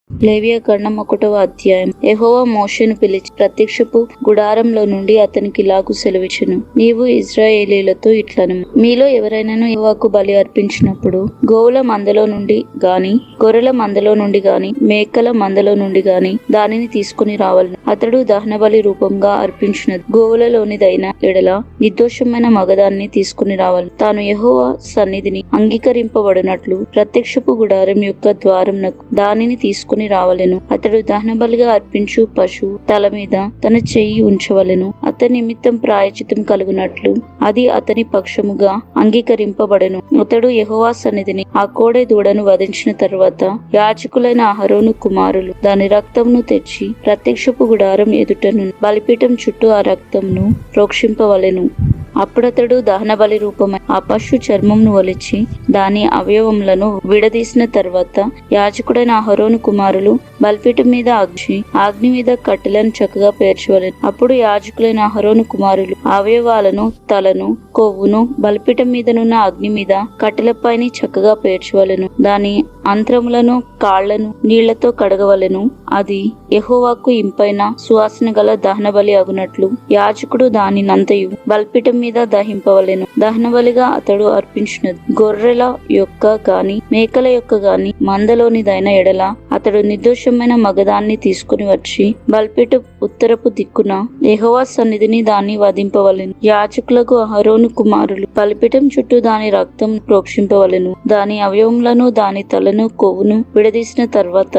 లేవియాకాండం 1వ అధ్యాయం. యెహోవా మోషేను పిలిచి ప్రత్యక్షపు గుడారంలో నుండి అతనికి ఇలాగు సెలవిచ్చెను. నీవు ఇశ్రాయేలీయులతో ఇట్లను, మీలో ఎవరైనాను యెహోవాకు బలి అర్పించినప్పుడు గోవుల మందలో నుండి గాని, గొర్రెల మందలో నుండి గాని, మేకల మందలో నుండి గాని దానిని తీసుకుని రావాలను. అతడు దహనబలి రూపంగా అర్పించినది గోవులలోనిదైన ఎడల నిర్దోషమైన మగదాన్ని తీసుకుని రావాలను. తాను యెహోవా సన్నిధిని అంగీకరింపబడినట్లు ప్రత్యక్షపు గుడారం యొక్క ద్వారమునకు దానిని తీసుకుని రావలెను. అతడు దహనబలిగా అర్పించు పశువు తల మీద తన చెయ్యి ఉంచవలెను. అతని నిమిత్తం ప్రాయచితం కలుగునట్లు అది అతని పక్షముగా అంగీకరింపబడెను. అతడు యెహోవా సన్నిధిని ఆ కోడె దూడను వధించిన తరువాత యాజకులైన అహరోను కుమారులు దాని రక్తమును తెచ్చి ప్రత్యక్షపు గుడారం ఎదుటను బలిపీఠం చుట్టూ ఆ రక్తమును ప్రోక్షింపవలెను. అప్పుడతడు దహనబలి రూపమై ఆ పశు చర్మమును ఒలిచి దాని అవయవములను విడదీసిన తర్వాత యాజకుడైన అహరోను కుమారులు బలిపీఠం మీద అగ్ని మీద కట్టెలను చక్కగా పేర్చవలెను. అప్పుడు యాజకులైన అహరోను కుమారులు అవయవాలను, తలను, కొవ్వును బలిపీఠం మీదనున్న అగ్ని మీద కట్టెలపైన చక్కగా పేర్చవలెను. దాని అంత్రములను, కాళ్లను నీళ్లతో కడగవలెను. అది యెహోవాకు ఇంపైన సువాసన గల దహనబలి అగునట్లు యాజకుడు దానినంతయు బలిపీఠం మీద దహింపవలెను. దహనబలిగా అతడు అర్పించినది గొర్రెల యొక్క గాని, మేకల యొక్క గాని మందలోనిదైన ఎడల అతడు నిర్దోషమైన మగదాన్ని తీసుకుని వచ్చి బలిపీఠం ఉత్తరపు దిక్కున యెహోవా సన్నిధిని దాన్ని వధింపవలెను. యాజకులకు అహరోను కుమారులు బలిపీఠం చుట్టూ దాని రక్తం ప్రోక్షింపవలెను. దాని అవయవములను, దాని తలను, కొవ్వును విడదీసిన తర్వాత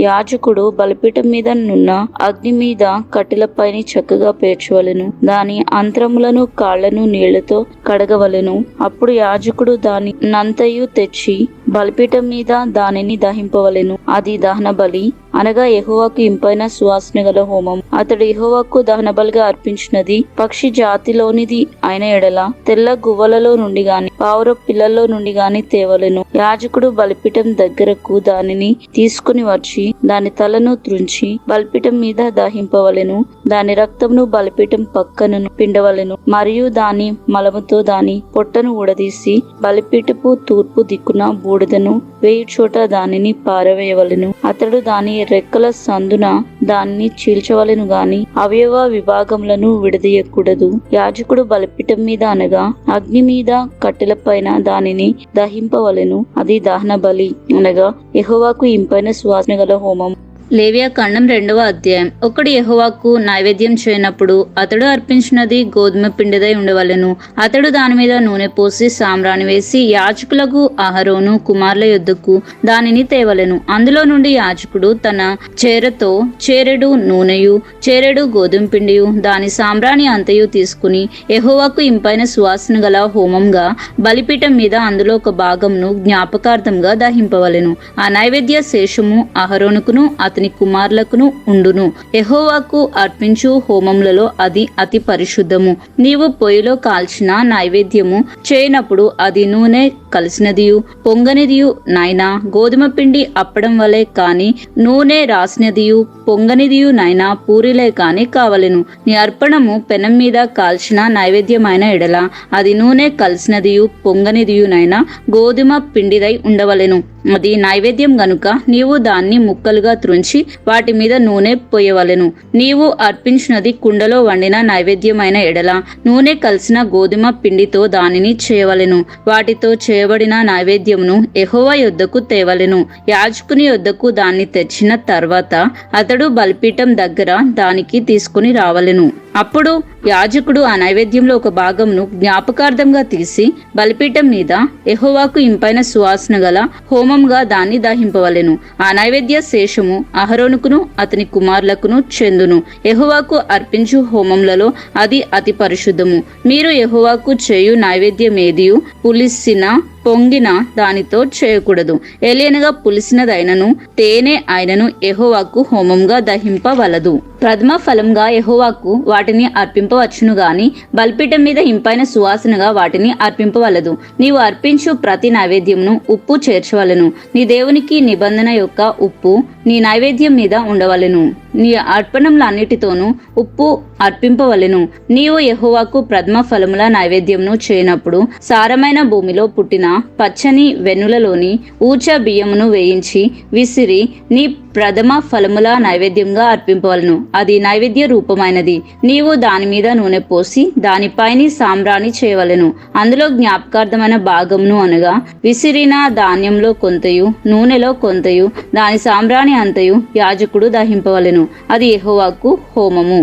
యాజకుడు బలిపీఠం మీద నున్న అగ్ని మీద కట్టెలపైన చక్కగా పేర్చవలెను. దాని అంత్రములను, కాళ్లను నీళ్లతో కడగవలెను. అప్పుడు యాజకుడు దాని నంతయు తెచ్చి బలిపీఠం మీద దానిని దహింపవలెను. అది దహన బలి అనగా యెహోవాకు ఇంపైన సువాసన గల హోమం. అతడు యెహోవాకు దహనబలిగా అర్పించినది పక్షి జాతిలోనిది అయిన ఎడల తెల్ల గువ్వలలో నుండి గాని, పావుర పిల్లల్లో నుండి గాని తేవలెను. యాజకుడు బలిపీఠం దగ్గరకు దానిని తీసుకుని వచ్చి దాని తలను త్రుంచి బలిపీఠం మీద దహింపవలెను. దాని రక్తమును బలిపీఠం పక్కనను పిండవలెను. మరియు దాని మలముతో దాని పొట్టను ఊడదీసి బలిపీఠపు తూర్పు దిక్కున బూడిదను వేయు చోట దానిని పారవేయవలెను. అతడు దాని రెక్కల సందున దానిని చీల్చవలెను గాని అవయవ విభాగములను విడదీయకూడదు. యాజకుడు బలిపీఠం మీద అనగా అగ్ని మీద కట్టెలపైన దానిని దహింపవలెను. అది దహన బలి అనగా యెహోవాకు ఇంపైన సువాసన గల హోమం. లేవియాకాండం 2వ అధ్యాయం. ఒకడు యెహోవాకు నైవేద్యం చేయనప్పుడు అతడు అర్పించినది గోధుమ పిండిదై ఉండవలెను. అతడు దాని మీద నూనె పోసి సాంబ్రాణి వేసి యాజకులకు అహరోను కుమారుల యొద్దకు దానిని తేవలెను. అందులో నుండి యాజకుడు తన చేరతో చేరెడు నూనెయు చేరెడు గోధుమ పిండియు దాని సాంబ్రాణి అంతయు తీసుకుని యెహోవాకు ఇంపైన సువాసన గల హోమంగా బలిపీఠం మీద అందులో ఒక భాగంను జ్ఞాపకార్థంగా దహింపవలెను. ఆ నైవేద్య శేషము అహరోనుకును అతని కుమారులకును ఉండును. యెహోవాకు అర్పించు హోమములలో అది అతి పరిశుద్ధము. నీవు పొయ్యిలో కాల్చిన నైవేద్యము చేయనప్పుడు అది నూనె కలిసినదియు పొంగనిదియు నైనా గోధుమ పిండి అప్పడం వలె కాని, నూనె రాసినదియు పొంగనిదియు నైనా పూరిలే కాని కావలెను. నీ అర్పణము పెనం మీద కాల్చిన నైవేద్యమైన ఎడల అది నూనె కలిసినదియు పొంగనిదియునైనా గోధుమ పిండిదై ఉండవలెను. అది నైవేద్యం గనుక నీవు దాన్ని ముక్కలుగా త్రుంచి వాటి మీద నూనె పోయవలెను. నీవు అర్పించినది కుండలో వండిన నైవేద్యమైన ఎడల నూనె కలిసిన గోధుమ పిండితో దానిని చేయవలెను. వాటితో చేయబడిన నైవేద్యమును యెహోవా యొద్దకు తేవలెను. యాజకుని యొద్దకు దాన్ని తెచ్చిన తర్వాత అతడు బలిపీఠం దగ్గర దానికి తీసుకుని రావలెను. అప్పుడు యాజకుడు ఆ నైవేద్యంలో ఒక భాగమును జ్ఞాపకార్థంగా తీసి బలిపీఠం మీద యెహోవాకు ఇంపైన సువాసన గల హోమంగా దాన్ని దహింపవలెను. ఆ నైవేద్య శేషము అహరోనుకును అతని కుమారులకును చెందును. యెహోవాకు అర్పించు హోమములలో అది అతి పరిశుద్ధము. మీరు యెహోవాకు చేయు నైవేద్యమేదియు పులిసిన పొంగిన దానితో చేయకూడదు. ఏలైనగా పులిసినదైనను తేనె అయినను యెహోవాకు హోమంగా దహింపవలదు. ప్రథమ ఫలంగా యెహోవాకు వాటిని అర్పింపవచ్చును గాని బలిపీఠం మీద ఇంపైన సువాసనగా వాటిని అర్పింపవలదు. నీవు అర్పించు ప్రతి నైవేద్యమును ఉప్పు చేర్చవలెను. నీ దేవునికి నిబంధన యొక్క ఉప్పు నీ నైవేద్యం మీద ఉండవలెను. నీ అర్పణములన్నిటితోనూ ఉప్పు అర్పింపవలెను. నీవు యెహోవాకు ప్రథమ ఫలముల నైవేద్యమును చేయనప్పుడు సారమైన భూమిలో పుట్టిన పచ్చని వెన్నులలోని ఊచ బియ్యమును వేయించి విసిరి నీ ప్రథమ ఫలముల నైవేద్యంగా అర్పింపవలను. అది నైవేద్య రూపమైనది. నీవు దాని మీద నూనె పోసి దానిపైని సాంబ్రాణి చేయవలెను. అందులో జ్ఞాపకార్థమైన భాగమును అనగా విసిరిన ధాన్యంలో కొంతయు నూనెలో కొంతయు దాని సాంబ్రాణి అంతయు యాజకుడు దహింపవలెను. అది యెహోవాకు హోమము.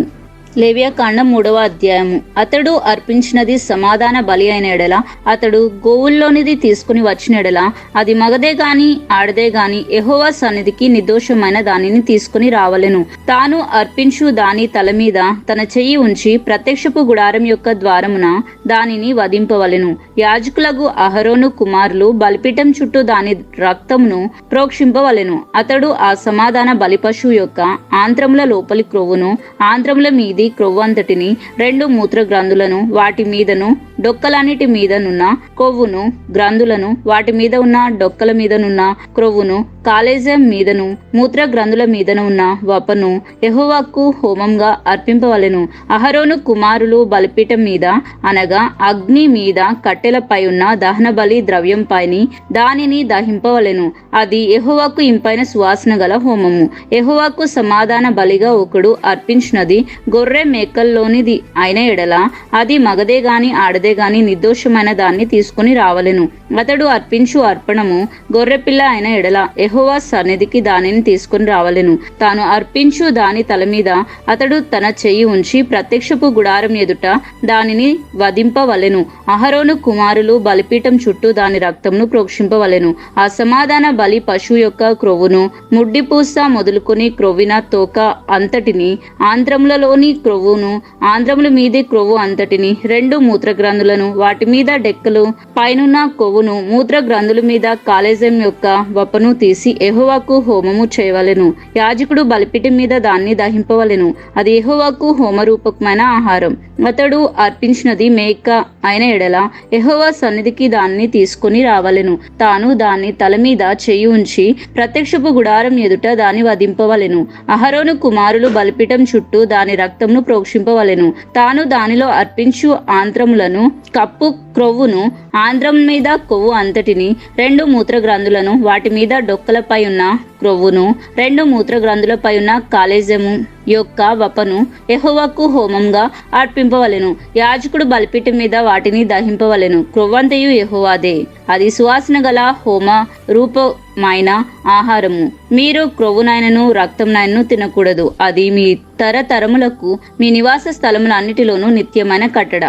లేవియాకాండం 3వ అధ్యాయము. అతడు అర్పించినది సమాధాన బలి అయిన ఎడల అతడు గోవుల్లోనిది తీసుకుని వచ్చిన ఎడల అది మగదే గాని ఆడదే గాని యెహోవా సన్నిధికి నిర్దోషమైన దానిని తీసుకుని రావలెను. తాను అర్పించు దాని తల మీద తన చెయ్యి ఉంచి ప్రత్యక్షపు గుడారం యొక్క ద్వారమున దానిని వధింపవలెను. యాజకులకు అహరోను కుమారులు బలిపీఠం చుట్టూ దాని రక్తమును ప్రోక్షింపవలెను. అతడు ఆ సమాధాన బలి పశువు యొక్క ఆంత్రముల లోపలి క్రొవ్వును ఆంత్రముల మీది క్రొవ్వు అంతటిని 2 మూత్ర గ్రంథులను వాటి మీదను డొక్కలన్నిటి మీదనున్న కొవ్వును గ్రంథులను వాటి మీద ఉన్న డొక్కల మీదనున్న క్రొవ్వును కాలేజం మీదను మూత్ర గ్రంథుల మీదను ఉన్న వపను యెహోవాకు హోమంగా అర్పింపవలెను. అహరోను కుమారులు బలిపీఠం మీద అనగా అగ్ని మీద కట్టెలపై ఉన్న దహన బలి ద్రవ్యం పైని దానిని దహింపవలెను. అది యెహోవాకు ఇంపైన సువాసన గల హోమము. యెహోవాకు సమాధాన బలిగా ఒకడు అర్పించినది గొర్రె మేకల్లోనిది అయిన ఎడల అది మగదే గాని ఆడదే గాని నిర్దోషమైన దాన్ని తీసుకుని రావలెను. అతడు అర్పించు అర్పణము గొర్రెపిల్ల అయిన ఎడల యెహోవా సన్నిధికి దానిని తీసుకుని రావలెను. తాను అర్పించు దాని తల మీద అతడు తన చెయ్యి ఉంచి ప్రత్యక్షపు గుడారం ఎదుట దానిని వధింపవలెను. అహరోను కుమారులు బలిపీఠం చుట్టూ దాని రక్తమును ప్రోక్షింపవలెను. ఆ సమాధాన బలి పశువు యొక్క క్రొవ్వును ముడ్డిపూస మొదలుకొని క్రొవ్విన తోక అంతటిని ఆంత్రములలోని క్రొవ్వును ఆంధ్రముల మీది క్రొవ్వు అంతటిని 2 మూత్ర గ్రంథులను వాటి మీద డెక్కలు పైనున్న కొవ్వును మూత్ర గ్రంథుల మీద కాలేజం యొక్క వపను తీసి యెహోవాకు హోమము చేయవలెను. యాజకుడు బలిపీఠం మీద దాన్ని దహింపవలెను. అది యెహోవాకు హోమరూపకమైన ఆహారం. అతడు అర్పించినది మేక అయిన ఎడల యెహోవా సన్నిధికి దాన్ని తీసుకుని రావలెను. తాను దాన్ని తల మీద చెయ్యి ఉంచి ప్రత్యక్షపు గుడారం ఎదుట దాన్ని వధింపవలెను. అహరోను కుమారులు బలిపీఠం చుట్టూ దాని రక్తమును ప్రోక్షింపవలెను. తాను దానిలో అర్పించు ఆంత్రములను కప్పు క్రొవ్వును ఆంధ్రం మీద కొవ్వు అంతటిని 2 మూత్ర గ్రంథులను వాటి మీద డొక్కలపై ఉన్న క్రొవ్వును 2 మూత్ర గ్రంథులపై ఉన్న కాలేజము యొక్క వపను యెహోవాకు హోమంగా అర్పింపవలెను. యాజకుడు బలిపీఠం మీద వాటిని దహింపవలెను. క్రొవ్వంతయు యెహోవాదే. అది సువాసన గల హోమ రూపమైన ఆహారము. మీరు క్రొవ్వునైనను రక్తంనైనను తినకూడదు. అది మీ తరతరములకు మీ నివాస స్థలములన్నిటిలోనూ నిత్యమైన కట్టడ.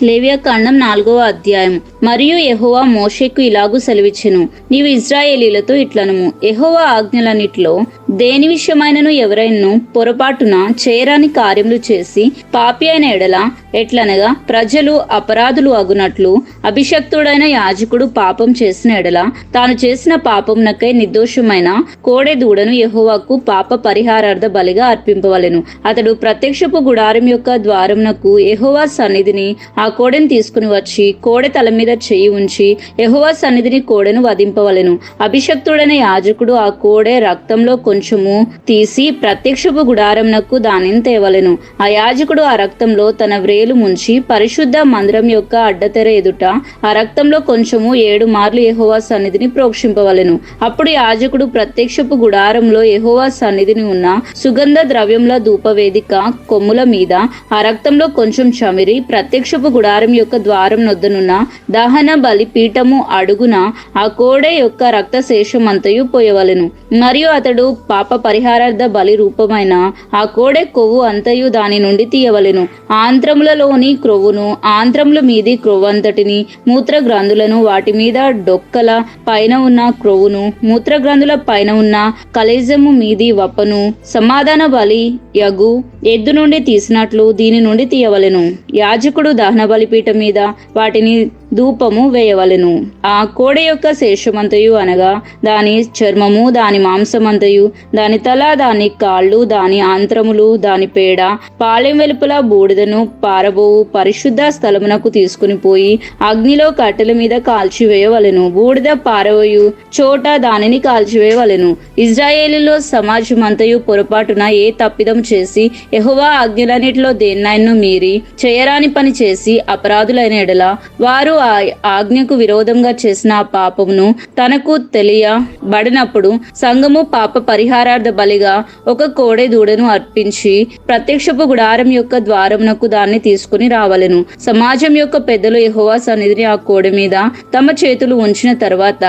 లేవియాకాండం 4వ అధ్యాయం. మరియు యెహోవా మోషేకు ఇలాగు సెలవిచ్చెను. నీవు ఇశ్రాయేలీలతో ఇట్లనుము, యెహోవా ఆజ్ఞలన్నిటిలో దేని విషయమైనను ఎవరైనను పొరపాటున చేయరాని కార్యములు చేసి పాపి అయిన ఎడల ఎట్లనగా ప్రజలు అపరాధులు అగునట్లు అభిషక్తుడైన యాజకుడు పాపం చేసిన ఎడల తాను చేసిన పాపమునకై నిర్దోషమైన కోడె దూడను యెహోవాకు పాప పరిహారార్థ బలిగా అర్పింపవలెను. అతడు ప్రత్యక్షపు గుడారం యొక్క ద్వారమునకు యెహోవా సన్నిధిని ఆ కోడెను తీసుకుని వచ్చి కోడె తల మీద చెయ్యి ఉంచి యెహోవా సన్నిధిని కోడెను వధింపవలెను. అభిషక్తుడైన యాజకుడు ఆ కోడె రక్తంలో కొంచెము తీసి ప్రత్యక్షపు గుడారంనకు దానిని తేవలెను. ఆ యాజకుడు ఆ రక్తంలో తన వ్రేలు ముంచి పరిశుద్ధ మందిరం యొక్క అడ్డతెర ఎదుట ఆ రక్తంలో కొంచెము 7 మార్లు యెహోవా సన్నిధిని ప్రోక్షింపవలెను. అప్పుడు యాజకుడు ప్రత్యక్షపు గుడారంలో యెహోవా సన్నిధిని ఉన్న సుగంధ ద్రవ్యముల ధూపవేదిక కొమ్ముల మీద ఆ రక్తంలో కొంచెం చమిరి ప్రత్యక్షపు గుడారం యొక్క ద్వారం నొద్దనున్న దహన బలి పీఠము అడుగున ఆ కోడె యొక్క రక్త శేషమంతయు పోయవలెను. మరియు అతడు పాప పరిహారార్థ బలి రూపమైన ఆ కోడె కొవ్వు అంతయు దాని నుండి తీయవలెను. ఆంత్రములలోని క్రొవ్వును ఆంత్రముల మీది క్రొవ్వంతటిని మూత్ర గ్రంథులను వాటి మీద డొక్కల పైన ఉన్న క్రొవ్వును మూత్ర గ్రంథుల పైన ఉన్న కలేజము మీది వపను సమాధాన బలి యగు ఎద్దు నుండి తీసినట్లు దీని నుండి తీయవలెను. యాజకుడు దహన బలిపీఠం మీద వాటిని ధూపము వేయవలెను. ఆ కోడె యొక్క శేషమంతయు అనగా దాని చర్మము దాని మాంసమంతయు దాని తల దాని కాళ్ళు దాని ఆంత్రములు దాని పేడ పాలెం వెలుపల బూడిదను పారబోవు పరిశుద్ధ స్థలమునకు తీసుకుని పోయి అగ్నిలో కట్టెల మీద కాల్చివేయవలెను. బూడిద పారబోయు చోట దానిని కాల్చివేయవలెను. ఇజ్రాయేలీలో సమాజమంతయు పొరపాటున ఏ తప్పిదం చేసి యెహోవా ఆజ్ఞలన్నిటిలో దేన్నైనా మీరి చేయరాని పని చేసి అపరాధులైన ఎడల వారు ఆ ఆజ్ఞకు విరోధంగా చేసిన ఆ పాపమును తనకు తెలియబడినప్పుడు సంఘము పాప పరిహారార్థ బలిగా ఒక కోడె దూడను అర్పించి ప్రత్యక్షపు గుడారం యొక్క ద్వారమునకు దాన్ని తీసుకుని రావలెను. సమాజం యొక్క పెద్దలు యెహోవా సన్నిధిని ఆ కోడె మీద తమ చేతులు ఉంచిన తర్వాత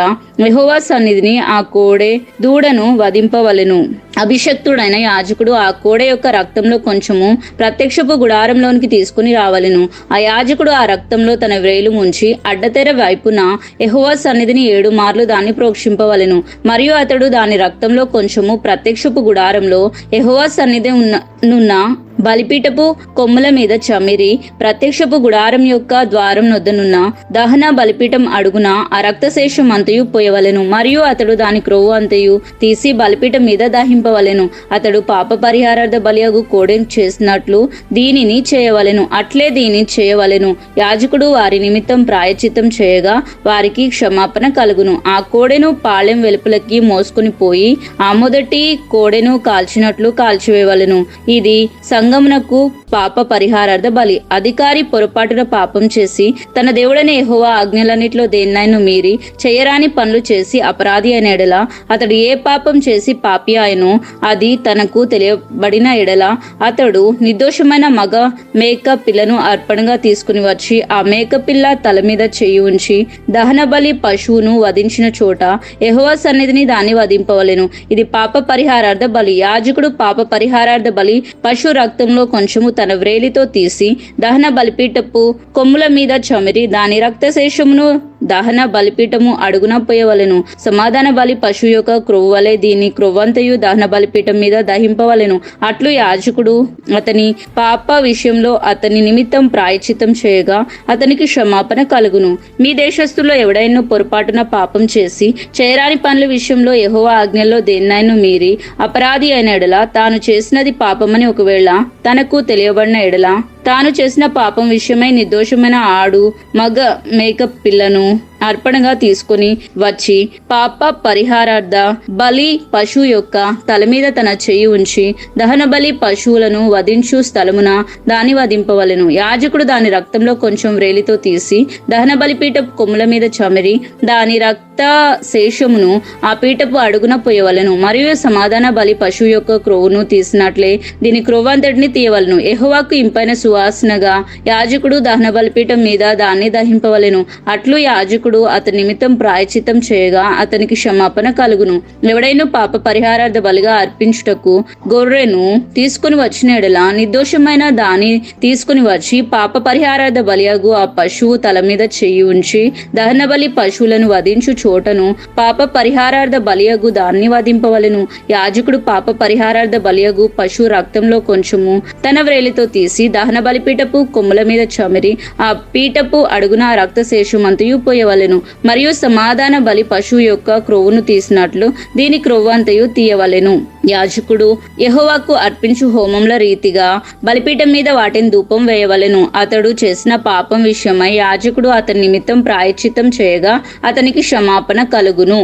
యెహోవా సన్నిధిని ఆ కోడె దూడను వధింపవలెను. అభిషక్తుడైన యాజకుడు ఆ కోడె యొక్క రక్తంలో కొంచెము ప్రత్యక్షపు గుడారంలోనికి తీసుకుని రావలెను. ఆ యాజకుడు ఆ రక్తంలో తన వ్రేలు ముంచి అడ్డతెర వైపున యెహోవా సన్నిధిని 7 మార్లు దాన్ని ప్రోక్షింపవలెను. మరియు అతడు దాని రక్తంలో కొంచెము ప్రత్యక్షపు గుడారంలో యెహోవా సన్నిధి నున్న బలిపీఠపు కొమ్ముల మీద చమిరి ప్రత్యక్షపు గుడారం యొక్క ద్వారం నొద్దనున్న దహన బలిపీఠం అడుగున ఆ రక్తశేషం అంతయు పోయవలెను. మరియు అతడు దాని క్రొవ్వు అంతయు తీసి బలిపీఠం మీద దహింపవలెను. అతడు పాప పరిహారార్థ బలియగు కోడెను చేసినట్లు దీనిని చేయవలెను. అట్లే దీని చేయవలెను. యాజకుడు వారి నిమిత్తం ప్రాయచిత్తం చేయగా వారికి క్షమాపణ కలుగును. ఆ కోడెను పాళెం వెలుపలకి మోసుకుని పోయి ఆ మొదటి కోడెను కాల్చినట్లు కాల్చివేయవలెను. ఇది సంగమునకు పాప పరిహారార్థ బలి. అధికారి పొరపాటున పాపం చేసి తన దేవుడైన యెహోవా ఆజ్ఞలన్నిటిలో దేన్నైనా మీరి చేయరాని పనులు చేసి అపరాధి అయిన ఎడల అతడు ఏ పాపం చేసి పాపి ఆయనో అది తనకు తెలియబడిన ఎడల అతడు నిర్దోషమైన మగ మేక పిల్లను అర్పణగా తీసుకుని వచ్చి ఆ మేక పిల్ల తల మీద చేయి ఉంచి దహన బలి పశువును వధించిన చోట యెహోవా సన్నిధిని దాన్ని వధింపవలెను. ఇది పాప పరిహారార్థ బలి. యాజకుడు పాప పరిహారార్థ బలి పశు రక్తంలో కొంచెము తన వ్రేలితో తీసి దహన బలిపీఠపు కొమ్ముల మీద చమిరి దాని రక్తశేషమును దహన బలిపీఠము అడుగున పోయవలెను. సమాధాన బలి పశువు యొక్క క్రొవ్వు వలె దీని క్రొవ్వంతయు దహన బలిపీఠం మీద దహింపవలెను. అట్లు యాజకుడు అతని పాప విషయంలో అతని నిమిత్తం ప్రాయచిత్తం చేయగా అతనికి క్షమాపణ కలుగును. మీ దేశస్థుల్లో ఎవడైనా పొరపాటున పాపం చేసి చేయరాని పనుల విషయంలో యెహోవా ఆజ్ఞల్లో దేన్నైనా మీరి అపరాధి అయిన ఎడల తాను చేసినది పాపమని ఒకవేళ తనకు తెలియబడిన ఎడల తాను చేసిన పాపం విషయమై నిర్దోషమైన ఆడు మగ మేక పిల్లను అర్పణగా తీసుకుని వచ్చి పాప పరిహారార్థ బలి పశువు యొక్క తల మీద తన చెయ్యి ఉంచి దహన బలి పశువులను వధించు స్థలమున దాన్ని వధింపవలెను. యాజకుడు దాని రక్తంలో కొంచెం వ్రేలితో తీసి దహన బలిపీఠపు కొమ్ముల మీద చమిరి దాని రక్త శేషమును ఆ పీఠపు అడుగున పోయవలెను. మరియు సమాధాన బలి పశువు యొక్క క్రొవ్వును తీసినట్లే దీని క్రొవ్వంతటిని తీయవలెను. యెహోవాకు ఇంపైన సువాసనగా యాజకుడు దహన బలిపీఠం మీద దాన్ని దహింపవలెను. అట్లు యాజకుడు అతని నిమిత్తం ప్రాయచిత్తం చేయగా అతనికి క్షమాపణ కలుగును. ఎవడైనా పాప పరిహారార్థ బలిగా అర్పించుటకు గొర్రెను తీసుకుని వచ్చిన ఎడల నిర్దోషమైన దాన్ని తీసుకుని వచ్చి పాప పరిహారార్థ బలియగు ఆ పశువు తల మీద చెయ్యి ఉంచి దహన బలి పశువులను వధించు చోటను పాప పరిహారార్థ బలియగు దాన్ని వధింపవలెను. యాజకుడు పాప పరిహారార్థ బలియగు పశువు రక్తంలో కొంచెము తన వ్రేలితో తీసి దహన బలిపీఠపు కొమ్ముల మీద చమిరి ఆ పీఠపు అడుగున రక్తశేషమంతయు పోయవలెను. మరియు సమాధాన బలి పశువు యొక్క క్రొవ్వును తీసినట్లు దీని క్రొవ్వంతయు తీయవలెను. యాజకుడు యెహోవాకు అర్పించు హోమంల రీతిగా బలిపీఠం మీద వాటిని ధూపం వేయవలెను. అతడు చేసిన పాపం విషయమై యాజకుడు అతని నిమిత్తం ప్రాయశ్చిత్తం చేయగా అతనికి క్షమాపణ కలుగును.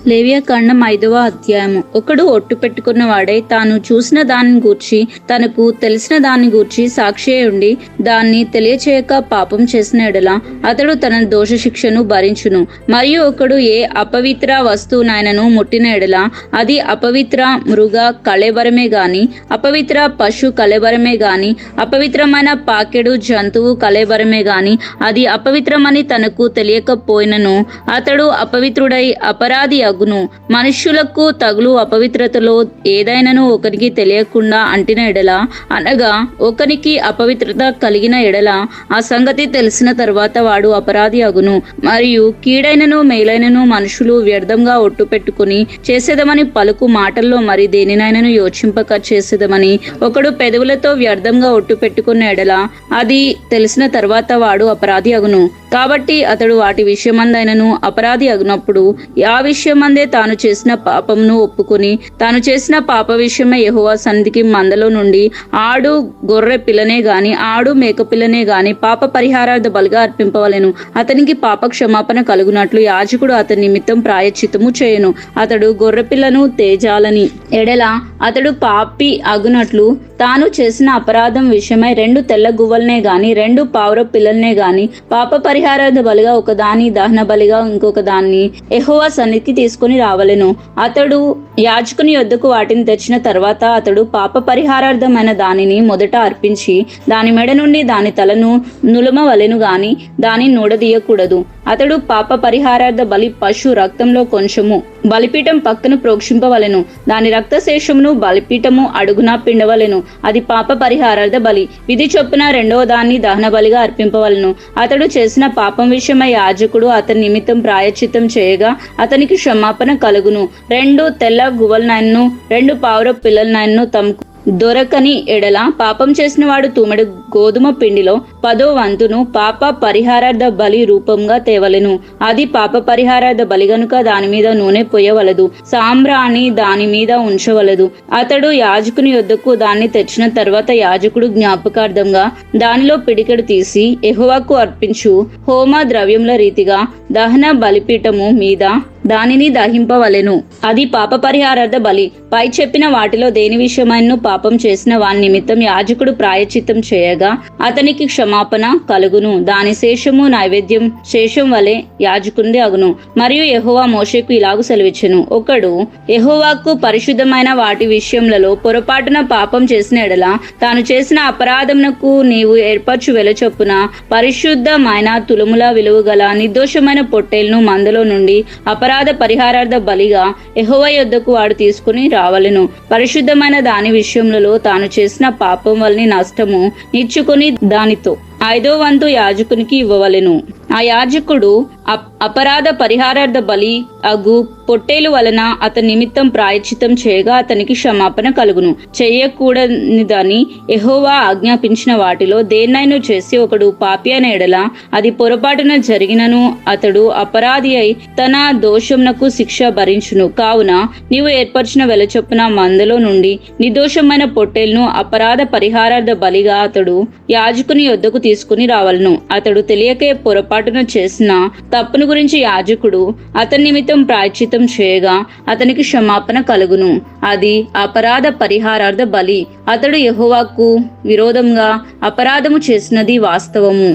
లేవియాకాండం 5వ అధ్యాయము. ఒకడు ఒట్టు పెట్టుకున్న వాడై తాను చూసిన దాన్ని గూర్చి తనకు తెలిసిన దాన్ని గూర్చి సాక్షి ఉండి దాన్ని తెలియచేయక పాపం చేసిన ఎడల అతడు తన దోష శిక్షను భరించును. మరియు ఒకడు ఏ అపవిత్ర వస్తువునైనను ముట్టిన ఎడల అది అపవిత్ర మృగ కళేబరమే గాని అపవిత్ర పశు కళేబరమే గాని అపవిత్రమైన పాకెడు జంతువు కళేబరమే గాని అది అపవిత్రమని తనకు తెలియకపోయినను అతడు అపవిత్రుడై అపరాధి అగును. మనుష్యులకు తగులు అపవిత్రతలో ఏదైనాను ఒకరికి తెలియకుండా అంటిన ఎడల అనగా ఒకనికి అపవిత్రత కలిగిన ఎడల ఆ సంగతి తెలిసిన తర్వాత వాడు అపరాధి అగును. మరియు కీడైనను మేలైనను మనుషులు వ్యర్థంగా ఒట్టు పెట్టుకుని చేసేదమని పలుకు మాటల్లో మరి దేనినైనాను యోచింపక చేసేదమని ఒకడు పెదవులతో వ్యర్థంగా ఒట్టు పెట్టుకున్న ఎడల అది తెలిసిన తర్వాత వాడు అపరాధి అగును. కాబట్టి అతడు వాటి విషయమందైనను అపరాధి అగునప్పుడు ఆ విషయమందే తాను చేసిన పాపమును ఒప్పుకొని తాను చేసిన పాప విషయమే యెహోవా సన్నిధికి మందలో నుండి ఆడు గొర్రె పిల్లనే గాని ఆడు మేక పిల్లనే గాని పాప పరిహారార్థ బలిగా అర్పింపవలెను. అతనికి పాప క్షమాపణ కలుగునట్లు యాజకుడు అతని నిమిత్తం ప్రాయశ్చిత్తము చేయను. అతడు గొర్రె పిల్లను తేజాలని ఎడల అతడు పాపి అగునట్లు తాను చేసిన అపరాధం విషయమై 2 తెల్ల గువ్వలనే గాని 2 పావుర పిల్లలనే గాని పాప పరిహారార్థ బలిగా ఒకదాని, దహన బలిగా ఇంకొక దాన్ని యెహోవా సన్నిధికి తీసుకుని రావలెను. అతడు యాజకుని యొద్దకు వాటిని తెచ్చిన తర్వాత అతడు పాప పరిహారార్థమైన దానిని మొదట అర్పించి దాని మెడ నుండి దాని తలను నులమవలెను గాని దాని నూడదీయకూడదు. అతడు పాప పరిహారార్థ బలి పశు రక్తంలో కొంచెము బలిపీఠం పక్కన ప్రోక్షింపవలెను. దాని రక్తశేషమును బలిపీఠము అడుగున పిండవలెను. అది పాప పరిహారార్థ బలి. విధి చొప్పున 2వ దాన్ని దహన బలిగా అర్పింపవలెను. అతడు చేసిన పాపం విషయమై యాజకుడు అతని నిమిత్తం ప్రాయశ్చిత్తం చేయగా అతనికి క్షమాపణ కలుగును. 2 తెల్ల గువ్వలనైనను 2 పావుర పిల్లలనైనను తమకు దొరకని ఎడల పాపం చేసిన వాడు తూమెడు గోధుమ పిండిలో 10వ వంతును పాప పరిహారార్థ బలి రూపంగా తేవలెను. అది పాప పరిహారార్థ బలి గనుక దాని మీద నూనె పొయ్యవలదు, సాంబ్రాణి దాని మీద ఉంచవలదు. అతడు యాజకుని యొద్దకు దాన్ని తెచ్చిన తర్వాత యాజకుడు జ్ఞాపకార్థంగా దానిలో పిడికెడు తీసి యెహోవాకు అర్పించు హోమ ద్రవ్యముల రీతిగా దహన బలిపీఠము మీద దానిని దహింపవలెను. అది పాప పరిహారార్థ బలి. పై చెప్పిన వాటిలో దేని విషయమైనను పాపం చేసిన వాని నిమిత్తం యాజకుడు ప్రాయశ్చిత్తం చేయగా అతనికి క్షమాపణ కలుగును. దాని శేషము నైవేద్యం శేషం వలె యాజకునిది అగును. మరియు యెహోవా మోషేకు ఇలాగు సెలవిచ్చెను, ఒకడు యెహోవాకు పరిశుద్ధమైన వాటి విషయములలో పొరపాటున పాపం చేసిన ఎడల తాను చేసిన అపరాధమునకు నీవు ఏర్పరచు వెల చొప్పున పరిశుద్ధమైన తులముల విలువ గల నిర్దోషమైన పొట్టేలును మందలో నుండి అపరాధ పరిహారార్థ బలిగా యెహోవా యొద్దకు వాడు తీసుకుని రావలెను. పరిశుద్ధమైన దాని విషయములలో తాను చేసిన పాపం వలన నష్టము నిచ్చుకొని దానితో 5వ వంతు యాజకునికి ఇవ్వవలెను. ఆ యాజకుడు అపరాధ పరిహారార్థ బలి అగు పొట్టేలు వలన అతని నిమిత్తం ప్రాయశ్చిత్తం చేయగా అతనికి క్షమాపణ కలుగును. చేయకూడనిదని యెహోవా ఆజ్ఞాపించిన వాటిలో దేన్నైనా చేసి ఒకడు పాపి అయిన ఎడల అది పొరపాటున జరిగినను అతడు అపరాధి అయి తన దోషమునకు శిక్ష భరించును. కావున నీవు ఏర్పరిచిన వెల చొప్పున మందలో నుండి నిర్దోషమైన పొట్టేలును అపరాధ పరిహారార్థ బలిగా అతడు యాజకుని యొద్దకు తీసుకుని రావలను. అతడు తెలియకే పొరపాటున చేసిన తప్పును గురించి యాజకుడు అతని నిమిత్తం ప్రాయశ్చిత్తం చేయగా అతనికి క్షమాపణ కలుగును. అది అపరాధ పరిహారార్థ బలి. అతడు యెహోవాకు విరోధంగా అపరాధము చేసినది వాస్తవము.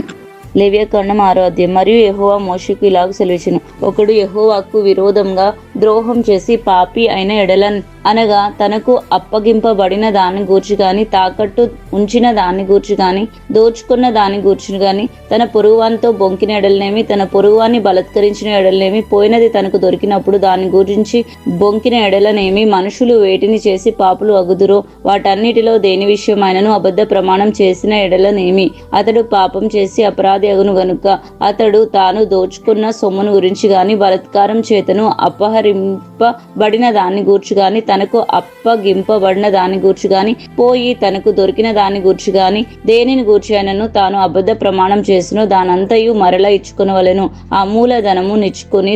లేవ్యకాండం 6వ అధ్యాయం. మరియు యెహోవా మోషేకు ఇలాగ సెలవిచ్చెను, ఒకడు యెహోవాకు విరోధంగా ద్రోహం చేసి పాపి అయిన ఎడల అనగా తనకు అప్పగింపబడిన దాన్ని గూర్చి గాని తాకట్టు ఉంచిన దాన్ని గూర్చి గాని దోచుకున్న దాన్ని గూర్చి గాని తన పొరుగువానితో బొంకిన ఎడలనేమి తన పొరుగువాన్ని బలత్కరించిన ఎడలనేమి పోయినది తనకు దొరికినప్పుడు దాని గురించి బొంకిన ఎడలనేమి మనుషులు వేటిని చేసి పాపులు అగుదురో వాటన్నిటిలో దేని విషయమైనను అబద్ధ ప్రమాణం చేసిన ఎడలనేమి అతడు పాపం చేసి అపరాధి అగును గనుక అతడు తాను దోచుకున్న సొమ్మును గురించి గాని బలత్కారం చేతను అపహరింపబడిన దాన్ని గూర్చి గాని తనకు అప్పగింపబడిన దాని గూర్చి గాని పోయి తనకు దొరికిన దాని గూర్చి గాని దేనిని గూర్చి అయినను తాను అబద్ధ ప్రమాణం చేసినో దానంతయు మరలా ఇచ్చుకొనవలెను. ఆ మూలధనము నిచ్చుకొని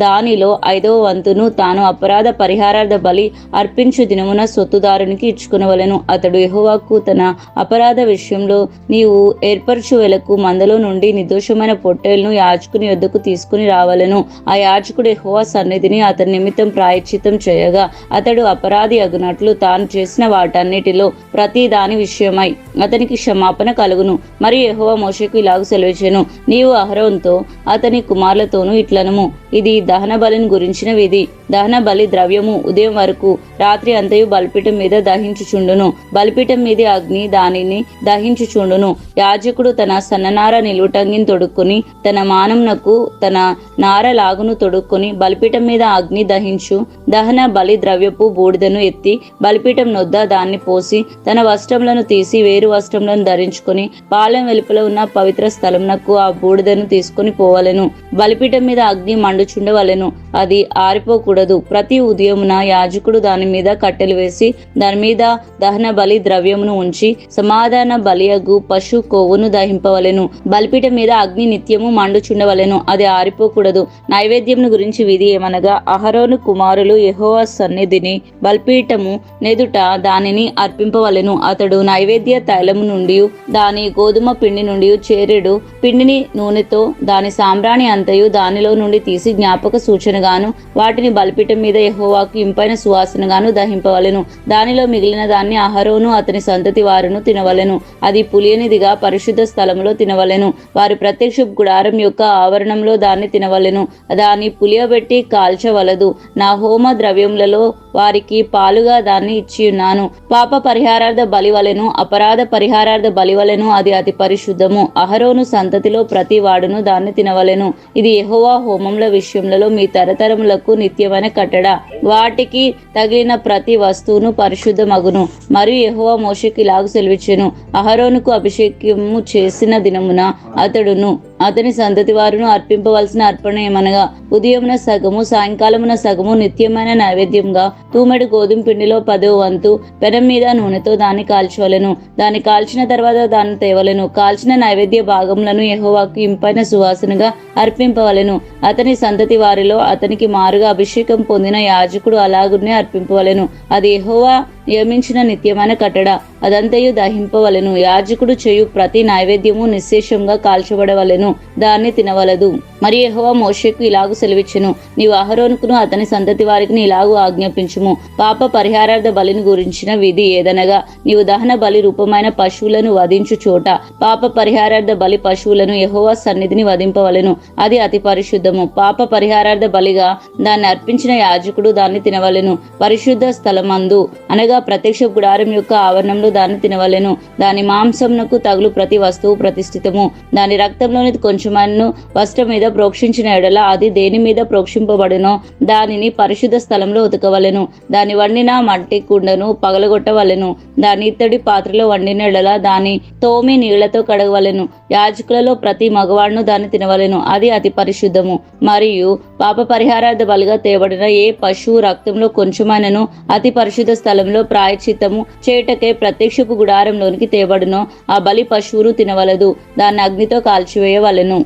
దానిలో 5వ వంతును తాను అపరాధ పరిహారార్థ బలి అర్పించు దినమున సొత్తుదారునికి ఇచ్చుకొనవలెను. అతడు యెహోవాకు తన అపరాధ విషయంలో నీవు ఏర్పరచు వెలకు మందలో నుండి నిర్దోషమైన పొట్టేలును యాజకుని యొద్దకు తీసుకుని రావలెను. ఆ యాజకుడు యెహోవా సన్నిధిని అతని నిమిత్తం ప్రాయశ్చిత్తం చేయగా అతడు అపరాధి అగునట్లు తాను చేసిన వాటన్నిటిలో ప్రతి దాని విషయమై అతనికి క్షమాపణ కలుగును. మరియు యెహోవా మోషేకు ఇలాగ సెలవిచ్చెను, నీవు అహరోనుతో అతని కుమారులతోనూ ఇట్లనము, ఇది దహన బలిని గురించిన విధి. దహన బలి ద్రవ్యము ఉదయం వరకు రాత్రి అంతయు బలిపీఠం మీద దహించుచుండును. బలిపీఠం మీద అగ్ని దానిని దహించుచుండును. యాజకుడు తన సన్ననార నిలువటంగిని తొడుక్కొని తన మానమునకు తన నార లాగును తొడుక్కొని బలిపీఠం మీద అగ్ని దహించు దహన బలి ద్రవ్యపు బూడిదను ఎత్తి బలిపీఠం నొద్ద దాన్ని పోసి తన వస్త్రములను తీసి వేరు వస్త్రములను ధరించుకొని పాలెం వెలుపల ఉన్న పవిత్ర స్థలమునకు ఆ బూడిదను తీసుకొని పోవలెను. బలిపీఠం మీద అగ్ని మండుచుండవలెను, అది ఆరిపోకూడదు. ప్రతి ఉదయమున యాజకుడు దాని మీద కట్టెలు వేసి దాని మీద దహన బలి ద్రవ్యమును ఉంచి సమాధాన బలియగు పశు కొవ్వును దహింపవలెను. ఉండవలెను. బలిపీఠం మీద అగ్ని నిత్యము మండుచుండవలెను, అది ఆరిపోకూడదు. నైవేద్యమును గురించి విధి ఏమనగా, అహరోను కుమారులు యెహోవా సన్నిధిని బలిపీఠము నెదుట దానిని అర్పింపవలెను. అతడు నైవేద్య తైలము నుండి దాని గోధుమ పిండి నుండి చేరెడు పిండిని నూనెతో దాని సాంబ్రాణి అంతయు దానిలో నుండి తీసి జ్ఞాపక సూచనగాను వాటిని బలిపీఠం మీద యెహోవాకు ఇంపైన సువాసనగాను దహింపవలెను. దానిలో మిగిలిన దాన్ని అహరోను అతని సంతతి వారును తినవలెను. అది పులియనిదిగా పరిశుద్ధ స్థలములో తినవలెను. వారి ప్రత్యక్ష గుడారం యొక్క ఆవరణంలో దాన్ని తినవలెను. దాన్ని పులియబెట్టి కాల్చవలదు. నా హోమ ద్రవ్యములలో వారికి పాలుగా దాన్ని ఇచ్చియున్నాను. పాప పరిహారార్థ బలివలెను, అపరాధ పరిహారార్థ బలివలెను, అది అతి పరిశుద్ధము. అహరోను సంతతిలో ప్రతి వాడును దాన్ని తినవలెను. ఇది యెహోవా హోమముల విషయములలో మీ తరతరములకు నిత్యమైన కట్టడ. వాటికి తగిలిన ప్రతి వస్తువును పరిశుద్ధమగును. మరియు యెహోవా మోషేకు ఇలాగు సెలవిచ్చెను, అహరోనుకు అభిషేకము చేసిన దినమున అతడును అతని సంతతి వారును అర్పింపవలసిన అర్పణ ఏమనగా, ఉదయమున సగము సాయంకాలమున సగము నిత్యమైన నైవేద్యంగా తూమెడు గోధుమ పిండిలో 10వ వంతు పెనం మీద నూనెతో దాన్ని కాల్చవలెను. దాన్ని కాల్చిన తర్వాత దాన్ని తేవలెను. కాల్చిన నైవేద్య భాగములను యెహోవాకు ఇంపైన సువాసనగా అర్పింపవలెను. అతని సంతతి వారిలో అతనికి మారుగా అభిషేకం పొందిన యాజకుడు అలాగునే అర్పింపవలెను. అది యెహోవా నియమించిన నిత్యమైన కట్టడ. అదంతయు దహింపవలెను. యాజకుడు చేయు ప్రతి నైవేద్యము నిశ్శేషంగా కాల్చబడవలెను, దాన్ని తినవలదు. మరి యెహోవా మోషేకు ఇలాగు సెలవిచ్చెను, నీవు అహరోనుకును అతని సంతతి వారికి ఇలాగు ఆజ్ఞాపించుము. పాప పరిహారార్థ బలిని గురించిన విధి ఏదనగా, నీవు దహన బలి రూపమైన పశువులను వధించు చోట పాప పరిహారార్థ బలి పశువులను యెహోవా సన్నిధిని వధింపవలెను, అది అతి పరిశుద్ధము. పాప పరిహారార్థ బలిగా దాన్ని అర్పించిన యాజకుడు దాన్ని తినవలెను. పరిశుద్ధ స్థలమందు అనగా ప్రత్యక్ష గుడారం యొక్క ఆవరణంలో దాన్ని తినవలెను. దాని మాంసంనకు తగులు ప్రతి వస్తువు ప్రతిష్ఠితము. దాని రక్తంలోని కొంచెమన్ను వస్త్రం మీద ప్రోక్షించిన ఎడల అది దేని మీద ప్రోక్షింపబడినో దానిని పరిశుద్ధ స్థలంలో ఉతకవలెను. దాని వండిన మట్టి కుండను పగలగొట్టవలెను. దాని ఇత్తడి పాత్రలో వండిన ఎడల దాని తోమి నీళ్లతో కడగవలెను. యాజకులలో ప్రతి మగవాడును దాన్ని తినవలెను, అది అతి పరిశుద్ధము. మరియు పాప పరిహారార్థ బలిగా తేబడిన ఏ పశువు రక్తంలో కొంచెమైనను అతి పరిశుద్ధ స్థలంలో ప్రాయశ్చిత్తము చేయుటకై ప్రత్యక్షపు గుడారంలోనికి తేబడును ఆ బలి పశువును తినవలదు. దాన్ని అగ్నితో కాల్చివేయవలెను.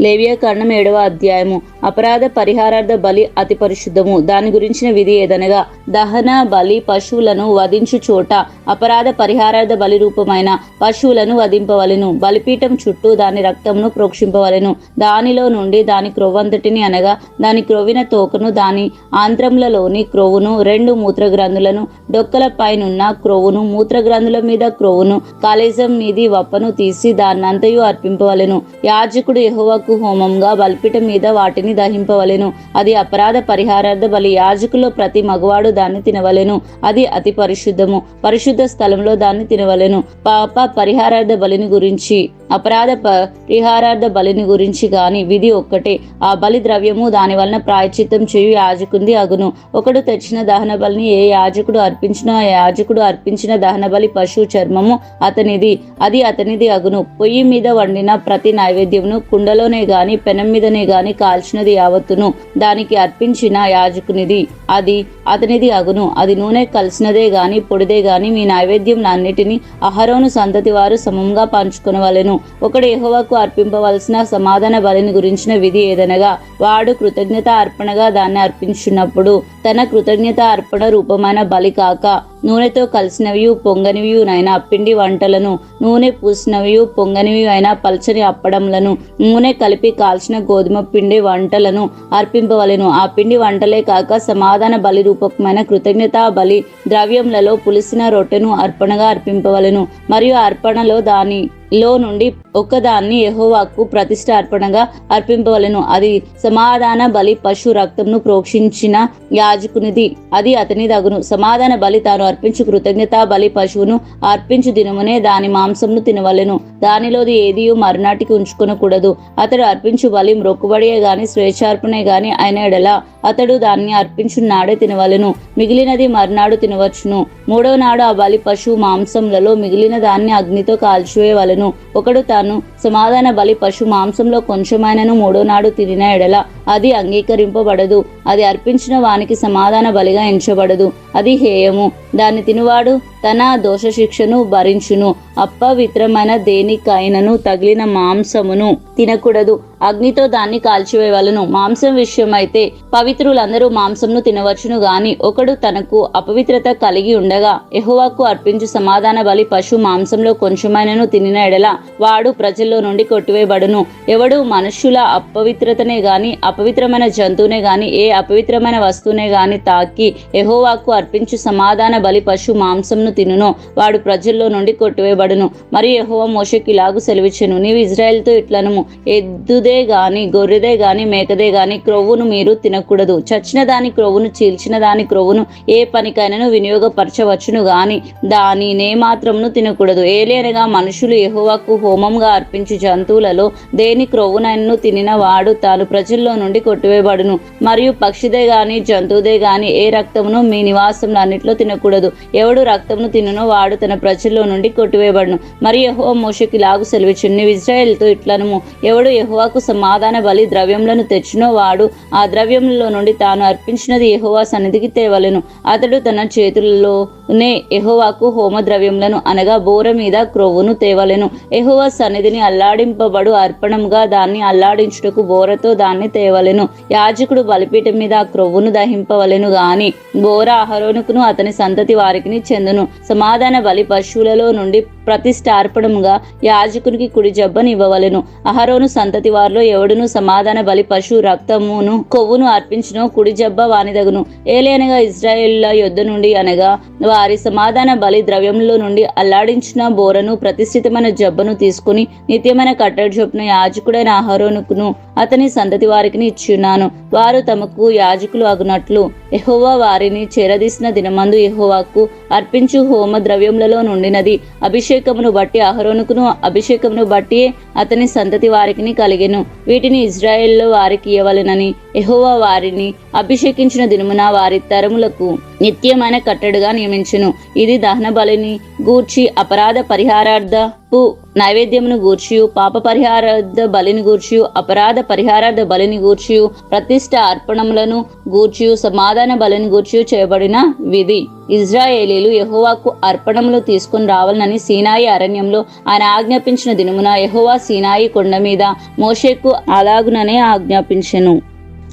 లేవియాకాండం 7వ అధ్యాయము. అపరాధ పరిహారార్థ బలి అతి పరిశుద్ధము. దాని గురించిన విధి ఏదనగా, దహన బలి పశువులను వధించు చోట అపరాధ పరిహారార్థ బలి రూపమైన పశువులను వధింపవలెను. బలిపీఠం చుట్టూ దాని రక్తమును ప్రోక్షింపవలెను. దానిలో నుండి దాని క్రొవ్వంతటిని అనగా దాని క్రొవ్విన తోకను, దాని ఆంత్రములలోని క్రొవ్వును, 2 మూత్రగ్రంథులను, డొక్కల పైనున్న క్రొవ్వును, మూత్రగ్రంథుల మీద క్రొవ్వును, కాలేజం మీది వప్పను తీసి దాన్నంతయు అర్పింపవలెను. యాజకుడు యెహోవా హోమంగా బలిపీఠం మీద వాటిని దహింపవలెను. అది అపరాధ పరిహారార్థ బలి. యాజకులో ప్రతి మగవాడు దాన్ని తినవలెను, అది అతి పరిశుద్ధము. పరిశుద్ధ స్థలంలో దాన్ని తినవలెను. పాప పరిహారార్థ బలిని గురించి అపరాధ పరిహారార్థ బలిని గురించి గాని విధి ఒక్కటే. ఆ బలి ద్రవ్యము దాని వలన ప్రాయశ్చిత్తం చేయు యాజకుంది అగును. ఒకడు తెచ్చిన దహన బలిని ఏ యాజకుడు అర్పించినా ఆ యాజకుడు అర్పించిన దహన బలి పశువు చర్మము అతనిది, అది అతనిది అగును. పొయ్యి మీద వండిన ప్రతి నైవేద్యమును కుండలోనే గాని పెనం మీదనే గాని కాల్చినది యావత్తును దానికి అర్పించిన యాజకునిది, అది అతనిది అగును. అది నూనె కలిసినదే గాని పొడిదే గాని మీ నైవేద్యంలన్నిటినీ అహరోను సంతతి వారు సమంగా పంచుకొనవలెను. ఒకడు యెహోవాకు అర్పింపవలసిన సమాధాన బలిని గురించిన విధి ఏదనగా, వాడు కృతజ్ఞత అర్పణగా దాన్ని అర్పించున్నప్పుడు తన కృతజ్ఞత అర్పణ రూపమైన బలి కాక నూనెతో కలిసినవియు పొంగనివియునైనా పిండి వంటలను, నూనె పూసినవియు పొంగనివి అయినా పల్చని అప్పడంలను, నూనె కలిపి కాల్చిన గోధుమ పిండి వంటలను అర్పింపవలెను. ఆ పిండి వంటలే కాక సమాధాన బలి రూపకమైన కృతజ్ఞతా బలి ద్రవ్యములలో పులిసిన రొట్టెను అర్పణగా అర్పింపవలెను. మరియు అర్పణలో దానిలో నుండి ఒకదాన్ని యెహోవాకు ప్రతిష్ఠ అర్పణగా అర్పింపవలెను. అది సమాధాన బలి పశు రక్తంను ప్రోక్షించిన యాజకునిది, అది అతని దగును. సమాధాన బలి తాను అర్పించు కృతజ్ఞతా బలి పశువును అర్పించు దినమునే దాని మాంసమును తినవలెను. దానిలోది ఏదియు మరునాటికి ఉంచుకొనకూడదు. అతడు అర్పించు బలి మ్రొక్కుబడియే గాని స్వేచ్ఛార్పణే గాని అయిన ఎడల అతడు దాన్ని అర్పించు నాడే తినవలెను. మిగిలినది మరునాడు తినవచ్చును. 3వ నాడు ఆ బలి పశువు మాంసములలో మిగిలిన దాన్ని అగ్నితో కాల్చివేయవలెను. బడును. ఒకడు తాను సమాధాన బలి పశు మాంసంలో కొంచెమైనను మూడో నాడు తినిన ఎడల అది అంగీకరింపబడదు. అది అర్పించిన వానికి సమాధాన బలిగా ఎంచబడదు. అది హేయము. దాన్ని తినువాడు తన దోష శిక్షను భరించును. అపవిత్రమైన దేనికైనను తగిలిన మాంసమును తినకూడదు. అగ్నితో దాన్ని కాల్చివేయవలను. మాంసం విషయమైతే పవిత్రులందరూ మాంసంను తినవచ్చును గాని ఒకడు తనకు అపవిత్రత కలిగి ఉండగా యెహోవాకు అర్పించు సమాధాన బలి పశు మాంసంలో కొంచెమైనను తినిన ఎడల వాడు ప్రజల్లో నుండి కొట్టివేయబడును. ఎవడు మనుష్యుల అపవిత్రతనే గాని అపవిత్రమైన జంతువునే గాని ఏ అపవిత్రమైన వస్తువునే గాని తాకి యెహోవాకు అర్పించు సమాధాన బలి పశు మాంసంను తినునో వాడు ప్రజల్లో నుండి కొట్టివేయబడును. మరియు యెహోవా మోషేకు ఇలాగు సెలవిచ్చెను, నీవు ఇజ్రాయేలుతో ఇట్లనుము, ఎద్దుదే గాని గొర్రెదే గాని మేకదే గాని క్రొవ్వును మీరు తినకూడదు. చచ్చిన దాని క్రొవ్వును చీల్చిన దాని క్రొవ్వును ఏ పనికైనను వినియోగపరచవచ్చును గాని దానినే మాత్రమును తినకూడదు. ఏలనగా మనుషులు యెహోవాకు హోమంగా అర్పించు జంతువులలో దేని క్రొవ్వునైనను తినిన వాడు తాను ప్రజల్లో నుండి కొట్టివేయబడును. మరియు పక్షిదే గాని జంతువుదే గాని ఏ రక్తమును మీ నివాసంలో అన్నిట్లో తినకూడదు. ఎవడు రక్తమును తినునో వాడు తన ప్రజల్లో నుండి కొట్టివేయబడును. మరియు యెహోవా మోషేకు ఇలాగు సెలవిచ్చెను, నీవు ఇశ్రాయేలుతో ఇట్లనుము, ఎవడు యెహోవాకు సమాధాన బలి ద్రవ్యములను తెచ్చినో వాడు ఆ ద్రవ్యములలో నుండి తాను అర్పించినది యెహోవా సన్నిధికి తేవలెను. అతడు తన చేతుల్లోనే యెహోవాకు హోమ ద్రవ్యములను అనగా బోర మీద క్రొవ్వును తేవలెను. యెహోవా సన్నిధిని అల్లాడింపబడు అర్పణముగా దాన్ని అల్లాడించుటకు బోరతో దాన్ని తేవలెను. యాజకుడు బలిపీఠం మీద ఆ క్రొవ్వును దహింపవలెను గాని బోర అహరోనుకును అతని సంతతి వారికి చెందును. సమాధాన బలి పశువులలో నుండి ప్రతిష్టార్పణముగా యాజకునికి కుడి జబ్బను ఇవ్వవలెను. అహరోను సంతతి వారిలో ఎవడును సమాధాన బలి పశువు రక్తమును కొవ్వును అర్పించునో కుడి జబ్బ వానిదగును. ఏలనగా ఇశ్రాయేలుల యొద్ద నుండి అనగా వారి సమాధాన బలి ద్రవ్యంలో నుండి అల్లాడించిన బోరను ప్రతిష్ఠితమైన జబ్బను తీసుకుని నిత్యమైన కట్టడి చొప్పున యాజకుడైన అహరోనుకును అతని సంతతి వారికి ఇచ్చున్నాను. వారు తమకు యాజకులు అగునట్లు యెహోవా వారిని చేరదీసిన దినమందు యెహోవాకు అర్పించు హోమ ద్రవ్యములలో నుండినది అభిషేకమును బట్టి అహరోనుకును అభిషేకమును బట్టి అతని సంతతి వారికి కలిగెను. వీటిని ఇజ్రాయేల్లో వారికి ఇవ్వవలెనని యెహోవా వారిని అభిషేకించిన దినమున వారి తరములకు నిత్యమైన కట్టడిగా నియమించును. ఇది దహన బలిని గూర్చి అపరాధ పరిహారార్థపు నైవేద్యమును గూర్చియు పాప పరిహారార్థ బలిని గూర్చియు అపరాధ పరిహారార్థ బలిని గూర్చియు ప్రతిష్ఠ అర్పణములను గూర్చియు సమాధాన బలిని గూర్చియు చేయబడిన విధి. ఇజ్రాయేలీలు యెహోవాకు అర్పణములు తీసుకుని రావాలని సీనాయి అరణ్యంలో ఆయన ఆజ్ఞాపించిన దినమున యెహోవా సీనాయి కొండ మీద మోషేకు అలాగుననే ఆజ్ఞాపించెను.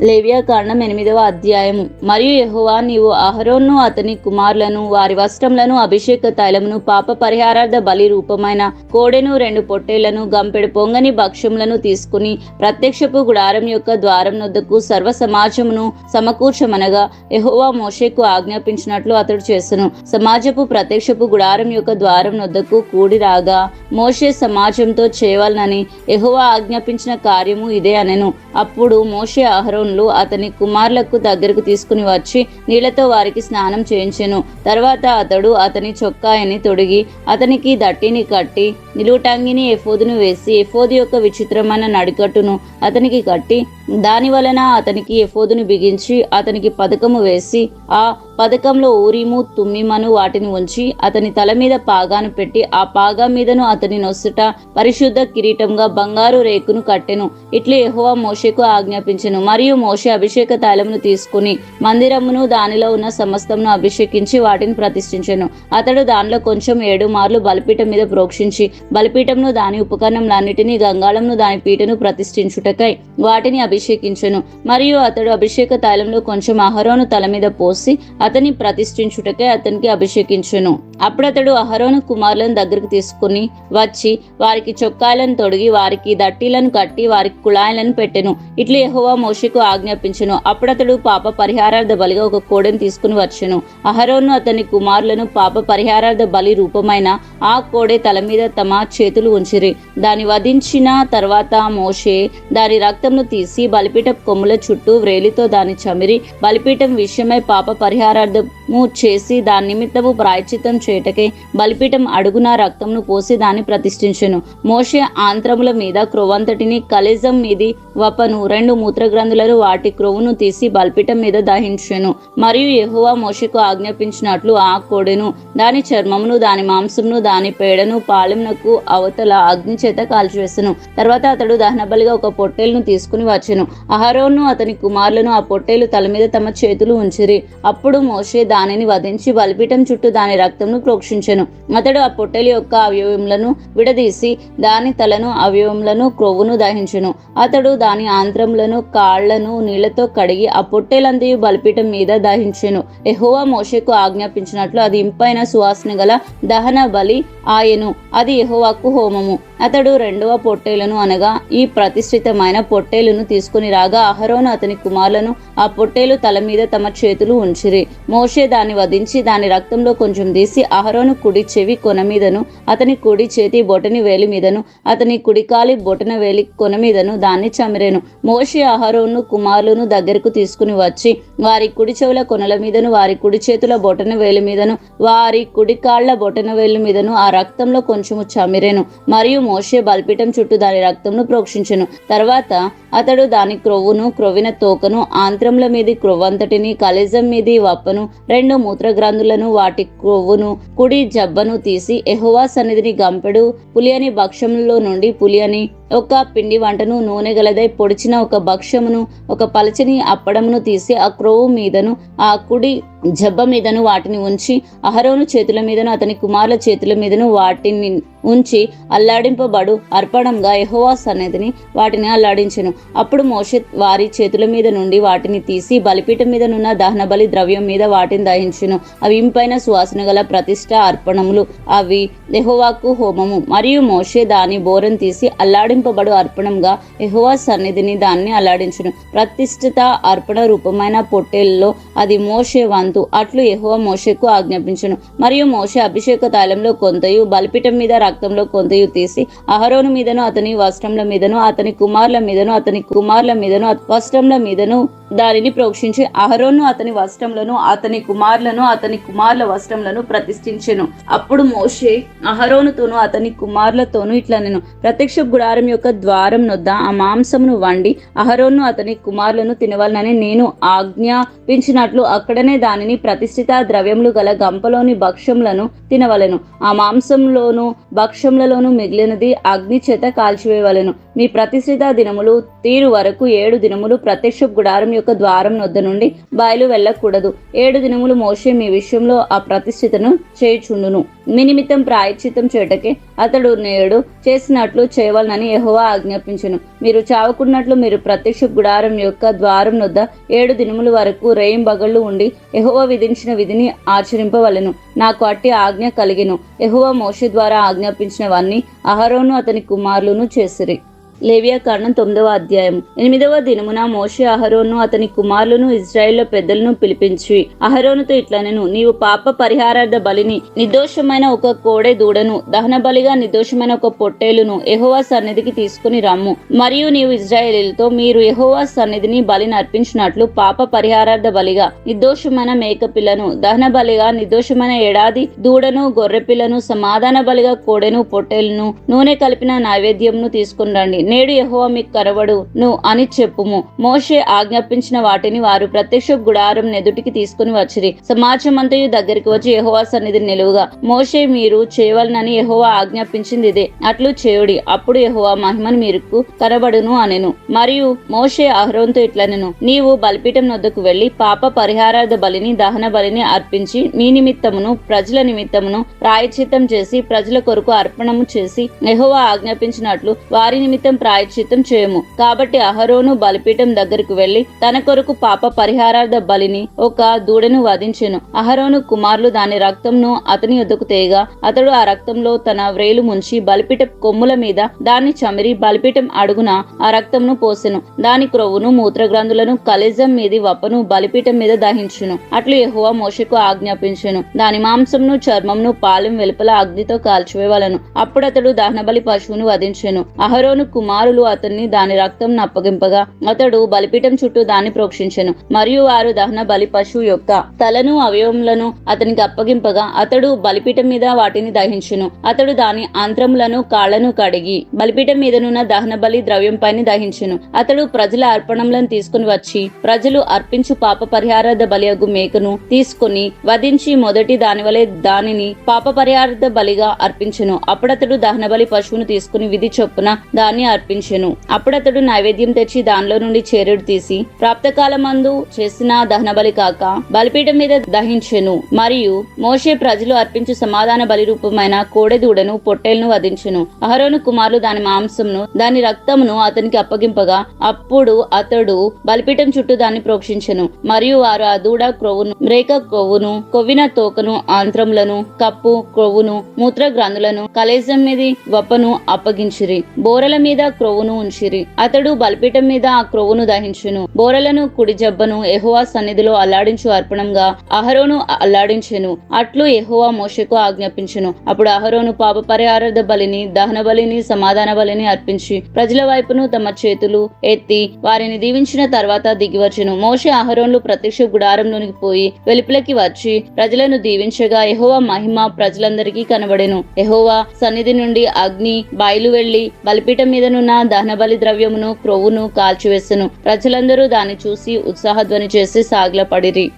లేవియాకాండం 8వ అధ్యాయము. మరియు యెహోవా నీవు అహరోను అతని కుమారులను వారి వస్త్రములను అభిషేక తైలమును పాప పరిహారార్థ బలి రూపమైన కోడెను 2 పొట్టేళ్లను గంపెడు పొంగని భక్ష్యములను తీసుకుని ప్రత్యక్షపు గుడారం యొక్క ద్వారం నొద్దకు సర్వ సమాజమును సమకూర్చమనగా యెహోవా మోషేకు ఆజ్ఞాపించినట్లు అతడు చేసెను. సమాజపు ప్రత్యక్షపు గుడారం యొక్క ద్వారం నొద్దకు కూడి రాగా మోషే సమాజంతో చేయవలనని యెహోవా ఆజ్ఞాపించిన కార్యము ఇదే అనెను. అప్పుడు మోషే అహరోను అతని కుమారులకు దగ్గరకు తీసుకుని వచ్చి నీళ్లతో వారికి స్నానం చేయించెను. తర్వాత అతడు అతని చొక్కాయని తొడిగి అతనికి దట్టిని కట్టి నిలువుటంగిని ఎఫోదును వేసి ఎఫోదు యొక్క విచిత్రమైన నడికట్టును అతనికి కట్టి దాని వలన అతనికి ఎఫోదును బిగించి అతనికి పథకము వేసి ఆ పథకంలో ఊరిము తుమ్మిమను వాటిని ఉంచి అతని తల మీద పాగాను పెట్టి ఆ పాగా మీదను అతని నొస్సుట పరిశుద్ధ కిరీటంగా బంగారు రేకును కట్టెను. ఇట్లా యెహోవా మోషేకు ఆజ్ఞాపించెను. మరియు మోషే అభిషేక తైలమును తీసుకుని మందిరమును దానిలో ఉన్న సమస్తమును అభిషేకించి వాటిని ప్రతిష్ఠించెను. అతడు దానిలో కొంచెం 7 మార్లు బలిపీఠం మీద ప్రోక్షించి బలిపీఠమును దాని ఉపకరణములన్నిటినీ గంగాళమును దాని పీటను ప్రతిష్ఠించుటకై వాటిని అభిషేకించెను. మరియు అతడు అభిషేక తైలంలో కొంచెం అహరోను తల మీద పోసి అతని ప్రతిష్ఠించుటకై అతనికి అభిషేకించెను. అప్పుడు అతడు అహరోను కుమారులను దగ్గరకు తీసుకుని వచ్చి వారికి చొక్కాలను తొడిగి వారికి దట్టీలను కట్టి వారికి కుళాయిలను పెట్టెను. ఇట్లా యెహోవా మోషేకు ఆజ్ఞాపించెను. అప్పుడు అతడు పాప పరిహారార్థ బలిగా ఒక కోడెను తీసుకుని వచ్చెను. అహరోను అతని కుమారులను పాప పరిహారార్థ బలి రూపమైన ఆ కోడె తల మీద తమ చేతులు ఉంచిరి. దాన్ని వధించిన తర్వాత మోషే దాని రక్తంను తీసి బలిపీఠ కొమ్ముల చుట్టూ వ్రేలితో దాన్ని చమిరి బలిపీఠం విషయమై పాప పరిహారార్థము చేసి దాని నిమిత్తము ప్రాయశ్చిత్తం చేయుటకై బలిపీఠం అడుగున రక్తంను పోసి దాన్ని ప్రతిష్ఠించెను. మోషే ఆంత్రముల మీద క్రొవ్వంతటిని, కలేజం మీది వపను, 2 మూత్రగ్రంథులను వాటి క్రొవ్వును తీసి బలిపీఠం మీద దహించెను. మరియు యెహోవా మోషేకు ఆజ్ఞాపించినట్లు ఆ కోడెను, దాని చర్మమును, దాని మాంసమును, దాని పేడను పాలెమునకు అవతల అగ్ని చేత కాల్చివేసెను. తర్వాత అతడు దహనబలిగా ఒక పొట్టేలును తీసుకుని వచ్చెను. అహరోను అతని కుమారులను ఆ పొట్టేలు తల మీద తమ చేతులు ఉంచిరి. అప్పుడు మోషే దానిని వధించి బలిపీఠం చుట్టూ దాని రక్తమును ప్రోక్షించెను. అతడు ఆ పొట్టేలు యొక్క అవయవములను విడదీసి దాని తలను, అవయవములను, క్రొవ్వును దహించెను. అతడు దాని ఆంత్రములను, కాళ్లను నీళ్లతో కడిగి ఆ పొట్టేలంతయు బలిపీఠం మీద దహించెను. యెహోవా మోషేకు ఆజ్ఞాపించినట్లు అది ఇంపైన సువాసన గల దహన బలి ఆయెను. అది యెహోవాకు హోమము. అతడు 2వ పొట్టేలును అనగా ఈ ప్రతిష్ఠితమైన పొట్టేలును తీసుకుని రాగా అహరోను అతని కుమారులను ఆ పొట్టేలు తల మీద తమ చేతులు ఉంచిరి. మోషే దాన్ని వధించి దాని రక్తంలో కొంచెం తీసి అహరోను కుడి చెవి కొన మీదను, అతని కుడి చేతి బొటని వేలి మీదను, అతని కుడికాలి బొటన వేలి కొన మీదను దాన్ని చమిరెను. మోషే అహరోను కుమారులను దగ్గరకు తీసుకుని వచ్చి వారి కుడి చెవుల కొనల మీదను, వారి కుడి చేతుల బొటన వేలి మీదను, వారి కుడి కాళ్ల బొటన వేలి మీదను ఆ రక్తంలో కొంచెము చమిరెను. మరియు మోషే బలిపీఠం చుట్టూ దాని రక్తంను ప్రోక్షించెను. తర్వాత అతడు దాని క్రొవ్వును, క్రొవ్విన తోకను, ఆంత్రముల మీది క్రొవ్వంతటిని, కలేజం మీది వప్పను, 2 మూత్రగ్రంథులను వాటి క్రొవ్వును, కుడి జబ్బను తీసి యెహోవా సన్నిధిని గంపెడు పులియని భక్ష్యములో నుండి పులియని ఒక పిండి వంటను, నూనె గలదై పొడిచిన ఒక భక్ష్యమును, ఒక పలచని అప్పడమును తీసి ఆ క్రొవ్వు మీదను, ఆ కుడి జబ్బ మీదను వాటిని ఉంచి అహరోను చేతుల మీదను, అతని కుమారుల చేతుల మీదను వాటిని ఉంచి అల్లాడింపబడు అర్పణంగా యెహోవా సన్నిధిని వాటిని అల్లాడించెను. అప్పుడు మోషే వారి చేతుల మీద నుండి వాటిని తీసి బలిపీఠం మీద నున్న దహన బలి ద్రవ్యం మీద వాటిని దహించెను. అవి ఇంపైన సువాసన గల ప్రతిష్ఠ అర్పణములు, అవి యెహోవాకు హోమము. మరియు మోషే దాని బోరను తీసి అల్లాడింపబడు అర్పణంగా యెహోవా సన్నిధిని దాన్ని అల్లాడించెను. ప్రతిష్ఠిత అర్పణ రూపమైన పొట్టేల్లో అది మోషే వంతు. అట్లు యెహోవా మోషేకు ఆజ్ఞాపించెను. మరియు మోషే అభిషేక తైలంలో కొంతయు, బలిపీఠం మీద రక్తంలో కొంతయు తీసి అహరోను మీదను, అతని వస్త్రముల మీదను, అతని కుమారుల మీదను, అతని కుమారుల మీదను, వస్త్రముల మీదను దానిని ప్రోక్షించి అహరోను అతని వస్త్రములను, అతని కుమారులను, అతని కుమారుల వస్త్రములను ప్రతిష్ఠించెను. అప్పుడు మోషే అహరోనుతోను అతని కుమారులతోను ఇట్లనెను, ప్రత్యక్ష గుడారం యొక్క ద్వారం నొద్ద ఆ మాంసమును వండి అహరోను అతని కుమారులను తినవలనని నేను ఆజ్ఞాపించినట్లు అక్కడనే దానిని ప్రతిష్ఠిత ద్రవ్యములు గల గంపలోని భక్ష్యములను తినవలెను. ఆ మాంసంలోను భక్ష్యములలోను మిగిలినది అగ్ని చేత కాల్చివేయవలెను. మీ ప్రతిష్ఠిత దినములు తీరు వరకు 7 దినములు ప్రత్యక్ష గుడారం యొక్క ద్వారం నొద్ద నుండి బయలు వెళ్ళకూడదు. 7 దినములు మోషే మీ విషయంలో ఆ ప్రతిష్ఠితను చేయుచుండును. మీ నిమిత్తం ప్రాయశ్చిత్తం చేయుటకే అతడు నేడు చేసినట్లు చేయవలనని యెహోవా ఆజ్ఞాపించెను. మీరు చావకున్నట్లు మీరు ప్రత్యక్ష గుడారం యొక్క ద్వారం నొద్ద 7 దినముల వరకు రేయింబగళ్ళు ఉండి యెహోవా విధించిన విధిని ఆచరింపవలెను. నాకు అట్టి ఆజ్ఞ కలిగెను. యెహోవా మోషే ద్వారా ఆజ్ఞాపించినవన్నీ అహరోను అతని కుమారులను చేసిరి. లేవియాకాండం 9వ అధ్యాయం. 8వ దినమున మోషే అహరోను అతని కుమారులను ఇశ్రాయేలు పెద్దలను పిలిపించి అహరోనుతో ఇట్లనెను, నీవు పాప పరిహారార్థ బలిని, నిర్దోషమైన ఒక కోడె దూడను, దహన బలిగా నిర్దోషమైన ఒక పొట్టేలును యెహోవా సన్నిధికి తీసుకుని రమ్ము. మరియు నీవు ఇశ్రాయేలీలతో మీరు యెహోవా సన్నిధిని బలిని అర్పించినట్లు పాప పరిహారార్థ బలిగా నిర్దోషమైన మేకపిల్లను, దహన బలిగా నిర్దోషమైన ఏడాది దూడను, గొర్రెపిల్లను, సమాధాన బలిగా కోడెను, పొట్టేలును, నూనె కలిపిన నైవేద్యంను తీసుకుని రండి. నేడు యెహోవా మీకు కనబడును అని చెప్పుము. మోషే ఆజ్ఞాపించిన వాటిని వారు ప్రత్యక్ష గుడారం ఎదుటికి తీసుకుని వచ్చిరి. సమాజమంతయు దగ్గరికి వచ్చి యెహోవా సన్నిధిని నిలువుగా, మోషే మీరు చేయవలనని యెహోవా ఆజ్ఞాపించింది ఇదే, అట్లు చేయుడి, అప్పుడు యెహోవా మహిమను మీకు కనబడును అనెను. మరియు మోషే అహరోనుతో ఇట్లనెను, నీవు బలిపీఠం వద్దకు వెళ్లి పాప పరిహారార్థ బలిని, దహన బలిని అర్పించి మీ నిమిత్తమును ప్రజల నిమిత్తమును ప్రాయశ్చిత్తం చేసి ప్రజల కొరకు అర్పణము చేసి యెహోవా ఆజ్ఞాపించినట్లు వారి నిమిత్తం ప్రాయశ్చిత్తం చేయము. కాబట్టి అహరోను బలిపీఠం దగ్గరకు వెళ్లి తన కొరకు పాప పరిహారార్థ బలిని ఒక దూడను వధించెను. అహరోను కుమారులు దాని రక్తంను అతని యొద్దకు తేగా అతడు ఆ రక్తంలో తన వ్రేలు ముంచి బలిపీఠ కొమ్ముల మీద దాన్ని చమిరి బలిపీఠం అడుగున ఆ రక్తంను పోసెను. దాని క్రొవ్వును, మూత్రగ్రంథులను, కలేజం మీది వప్పను బలిపీఠం మీద దహించును. అట్లు యెహోవా మోషేకు ఆజ్ఞాపించెను. దాని మాంసమును, చర్మమును పాలెం వెలుపల అగ్నితో కాల్చివేయవలెను. అప్పుడు అతడు దహనబలి పశువును వధించెను. అహరోను కుమారులు అతన్ని దాని రక్తం అప్పగింపగా అతడు బలిపీఠం చుట్టూ దాన్ని ప్రోక్షించెను. మరియు వారు దహన బలి పశువు యొక్క తలను అవయవములను అతనికి అప్పగింపగా అతడు బలిపీఠం మీద వాటిని దహించును. అతడు దాని ఆంత్రములను కాళ్లను కడిగి బలిపీఠం మీదనున్న దహన బలి ద్రవ్యం పైన దహించును. అతడు ప్రజల అర్పణములను తీసుకుని వచ్చి ప్రజలు అర్పించు పాప పరిహారార్థ బలియగు మేకను తీసుకుని వధించి మొదటి దాని వలె దానిని పాప పరిహారార్థ బలిగా అర్పించెను. అప్పుడతడు దహన బలి పశువును తీసుకుని విధి చొప్పున దాన్ని అర్పించెను. అప్పుడతడు నైవేద్యం తెచ్చి దానిలో నుండి చేరుడు తీసి ప్రాప్తకాలమందు చేసిన దహన బలి కాక బలిపీఠం మీద దహించెను. మరియు మోషే ప్రజలు అర్పించు సమాధాన బలి రూపమైన కోడెదూడను పొట్టేలను వధించెను. అహరోను కుమారులు దాని మాంసమును దాని రక్తమును అతనికి అప్పగింపగా అప్పుడు అతడు బలిపీఠం చుట్టూ దాన్ని ప్రోక్షించెను. మరియు వారు ఆ దూడ క్రొవ్వును, మ్రేక క్రొవ్వును, కొవ్విన తోకను, ఆంత్రములను, కప్పు క్రొవ్వును, మూత్ర గ్రంథులను, కలేజం మీద వప్పను అప్పగించిరి. బోరల మీద క్రొవ్వును ఉంచిరి. అతడు బలిపీఠం మీద ఆ క్రొవ్వును దహించును. బోరలను కుడి జబ్బను యెహోవా సన్నిధిలో అల్లాడించు అర్పణంగా అహరోను అల్లాడించెను. అట్లు యెహోవా మోషేకు ఆజ్ఞాపించెను. అప్పుడు అహరోను పాప పరిహారార్థ బలిని, దహన బలిని, సమాధాన బలిని అర్పించి ప్రజల వైపును తమ చేతులు ఎత్తి వారిని దీవించిన తర్వాత దిగివచ్చెను. మోషే అహరోన్లు ప్రత్యక్ష గుడారంలోనికి పోయి వెలుపలికి వచ్చి ప్రజలను దీవించగా యెహోవా మహిమ ప్రజలందరికీ కనబడెను. యెహోవా సన్నిధి నుండి అగ్ని బయలు వెళ్లి బలిపీఠం మీదనున్న దహన బలి ద్రవ్యమును క్రొవ్వును కాల్చివేసెను. ప్రజలందరూ దాన్ని చూసి ఉత్సాహధ్వని చేసి సాగిలపడిరి.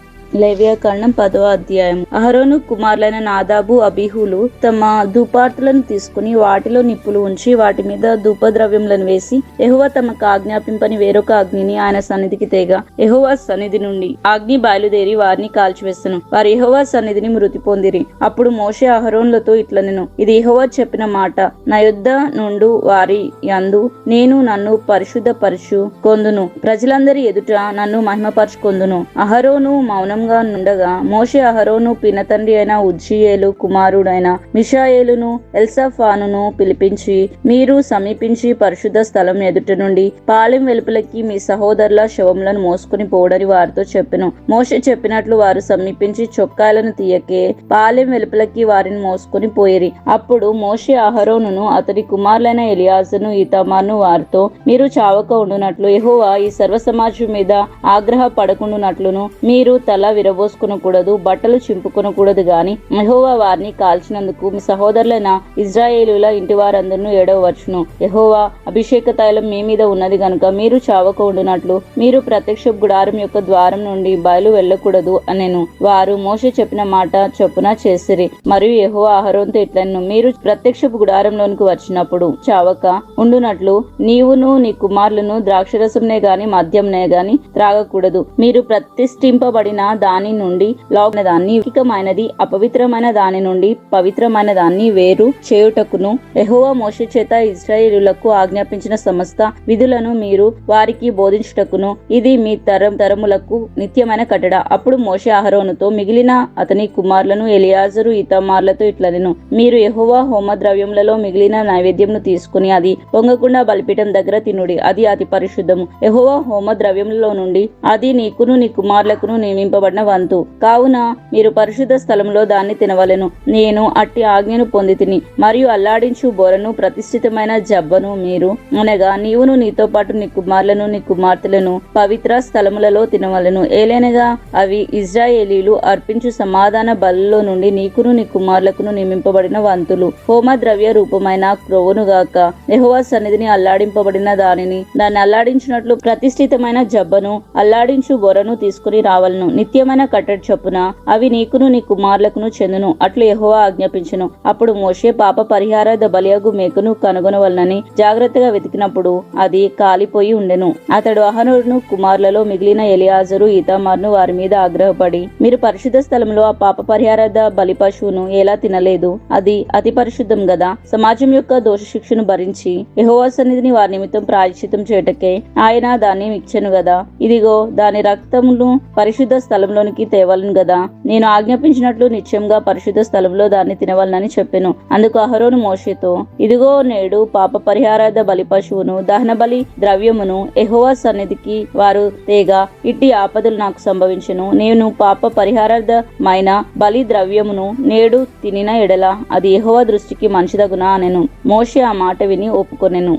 లేవియాకాండం 10వ అధ్యాయం. అహరోను కుమారులైన నాదాబు, అబీహులు తమ ధూపార్తులను తీసుకుని వాటిలో నిప్పులు ఉంచి వాటి మీద ధూపద్రవ్యములను వేసి యెహోవా తమకు ఆజ్ఞాపింపని వేరొక అగ్నిని ఆయన సన్నిధికి తేగా యెహోవా సన్నిధి నుండి అగ్ని బయలుదేరి వారిని కాల్చివేసెను. వారు యెహోవా సన్నిధిని మృతి పొందిరి. అప్పుడు మోషే అహరోన్లతో ఇట్లనెను, ఇది యెహోవా చెప్పిన మాట, నా యొద్ద నుండు వారి యందు నేను నన్ను పరిశుద్ధపరచు కొందును, ప్రజలందరి ఎదుట నన్ను మహిమపరచుకొందును. అహరోను మౌనం నుండగా మోషే అహరోను పినతండ్రి అయిన ఉజ్జియేలు కుమారుడైన మిషాయేలును ఎల్సాఫానును పిలిపించి, మీరు సమీపించి పరిశుద్ధ స్థలం ఎదుట నుండి పాలెం వెలుపలకి మీ సహోదరుల శవములను మోసుకుని పోవడని వారితో చెప్పెను. మోషే చెప్పినట్లు వారు సమీపించి చొక్కాలను తీయకే పాలెం వెలుపలకి వారిని మోసుకుని పోయిరి. అప్పుడు మోషే అహరోనును అతడి కుమారులైన ఎలియాజరును ఈతామారును వారితో, మీరు చావక ఉండునట్లు యెహోవా ఈ సర్వ సమాజం మీద ఆగ్రహ పడకుండునట్లును మీరు తల విరబోసుకునకూడదు, బట్టలు చింపుకొనకూడదు గాని యెహోవా వారిని కాల్చినందుకు మీ సహోదరులైన ఇజ్రాయేలుల ఇంటి వారందరూ ఏడవచ్చును. యెహోవా అభిషేక తైలం మీ మీద ఉన్నది గనుక మీరు చావక ఉండునట్లు మీరు ప్రత్యక్ష గుడారం యొక్క ద్వారం నుండి బయలు వెళ్ళకూడదు అనెను. వారు మోషే చెప్పిన మాట చొప్పున చేసిరి. మరియు యెహోవా అహరోనుతో ఇట్లనెను, మీరు ప్రత్యక్ష గుడారంలోనికి వచ్చినప్పుడు చావక ఉండునట్లు నీవును నీ కుమారులను ద్రాక్షరసంనే గాని మద్యంనే గాని త్రాగకూడదు. మీరు ప్రతిష్ఠింపబడిన దాని నుండి లోపల దాన్ని ఏకమైనది అపవిత్రమైన దాని నుండి పవిత్రమైన దాన్ని వేరు చేయుటకును యెహోవా మోషే చేత ఇశ్రాయేలులకు ఆజ్ఞాపించిన సమస్త విధులను మీరు వారికి బోధించుటకును ఇది మీ తరములకు నిత్యమైన కట్టడ. అప్పుడు మోషే అహరోనుతో మిగిలిన అతని కుమారులను ఎలియాజరు ఈతామారులతో ఇట్లనెను, మీరు యెహోవా హోమ ద్రవ్యములలో మిగిలిన నైవేద్యమును తీసుకుని అది పొంగకుండా బలిపీఠం దగ్గర తినుడి, అది అతి పరిశుద్ధము. యెహోవా హోమ ద్రవ్యములలో నుండి అది నీకును నీ కుమారులకును నియమింపబడిన వంతు కావున మీరు పరిశుద్ధ స్థలంలో దాన్ని తినవలెను. నేను అట్టి ఆజ్ఞను పొందితిని. మరియు అల్లాడించు బొరను ప్రతిష్ఠితమైన జబ్బను మీరు అనగా నీవును నీతో పాటు నీ కుమారులను నీ కుమార్తెలను పవిత్ర స్థలములలో తినవలెను. ఏలైనగా అవి ఇజ్రాయేలీలు అర్పించు సమాధాన బలులో నుండి నీకును నీ కుమారులకును నియమింపబడిన వంతులు. హోమ ద్రవ్య రూపమైన క్రొవ్వును గాక యెహోవా సన్నిధిని అల్లాడింపబడిన దానిని దాన్ని అల్లాడించినట్లు ప్రతిష్ఠితమైన జబ్బను అల్లాడించు బొరను తీసుకుని రావలను. నిత్యమైన కట్టడి చొప్పున అవి నీకును నీ కుమారులకును చెందును. అట్లు యెహోవా ఆజ్ఞాపించెను. అప్పుడు మోషే పాప పరిహారార్థ బలియగు మేకను కనుగొనవలనని జాగ్రత్తగా వెతికినప్పుడు అది కాలిపోయి ఉండెను. అతడు అహరోను కుమారులలో మిగిలిన ఎలియాజరు ఈతామారును వారి మీద ఆగ్రహపడి, మీరు పరిశుద్ధ స్థలంలో ఆ పాప పరిహారార్థ బలి పశువును ఎలా తినలేదు, అది అతి పరిశుద్ధం గదా. సమాజం యొక్క దోష శిక్షను భరించి యెహోవా సన్నిధిని వారి నిమిత్తం ప్రాయశ్చిత్తం చేయటకే ఆయన దాన్ని ఇచ్చెను గదా. ఇదిగో దాని రక్తమును పరిశుద్ధ స్థలంలోనికి తేవలను గదా. నేను ఆజ్ఞాపించినట్లు నిత్యంగా పరిశుద్ధ స్థలంలో దాన్ని తినవలనని చెప్పెను. అందుకు అహరోను మోషేతో, ఇదిగో నేడు పాప పరిహారార్థ బలి పశువును దహన బలి ద్రవ్యమును యెహోవా సన్నిధికి వారు తేగా ఇట్టి ఆపదలు నాకు సంభవించెను. నేను పాప పరిహారార్థమైన బలి ద్రవ్యమును నేడు తినిన ఎడల అది యెహోవా దృష్టికి మంచిదగునా అనెను. మోషే ఆ మాట విని ఒప్పుకొనెను.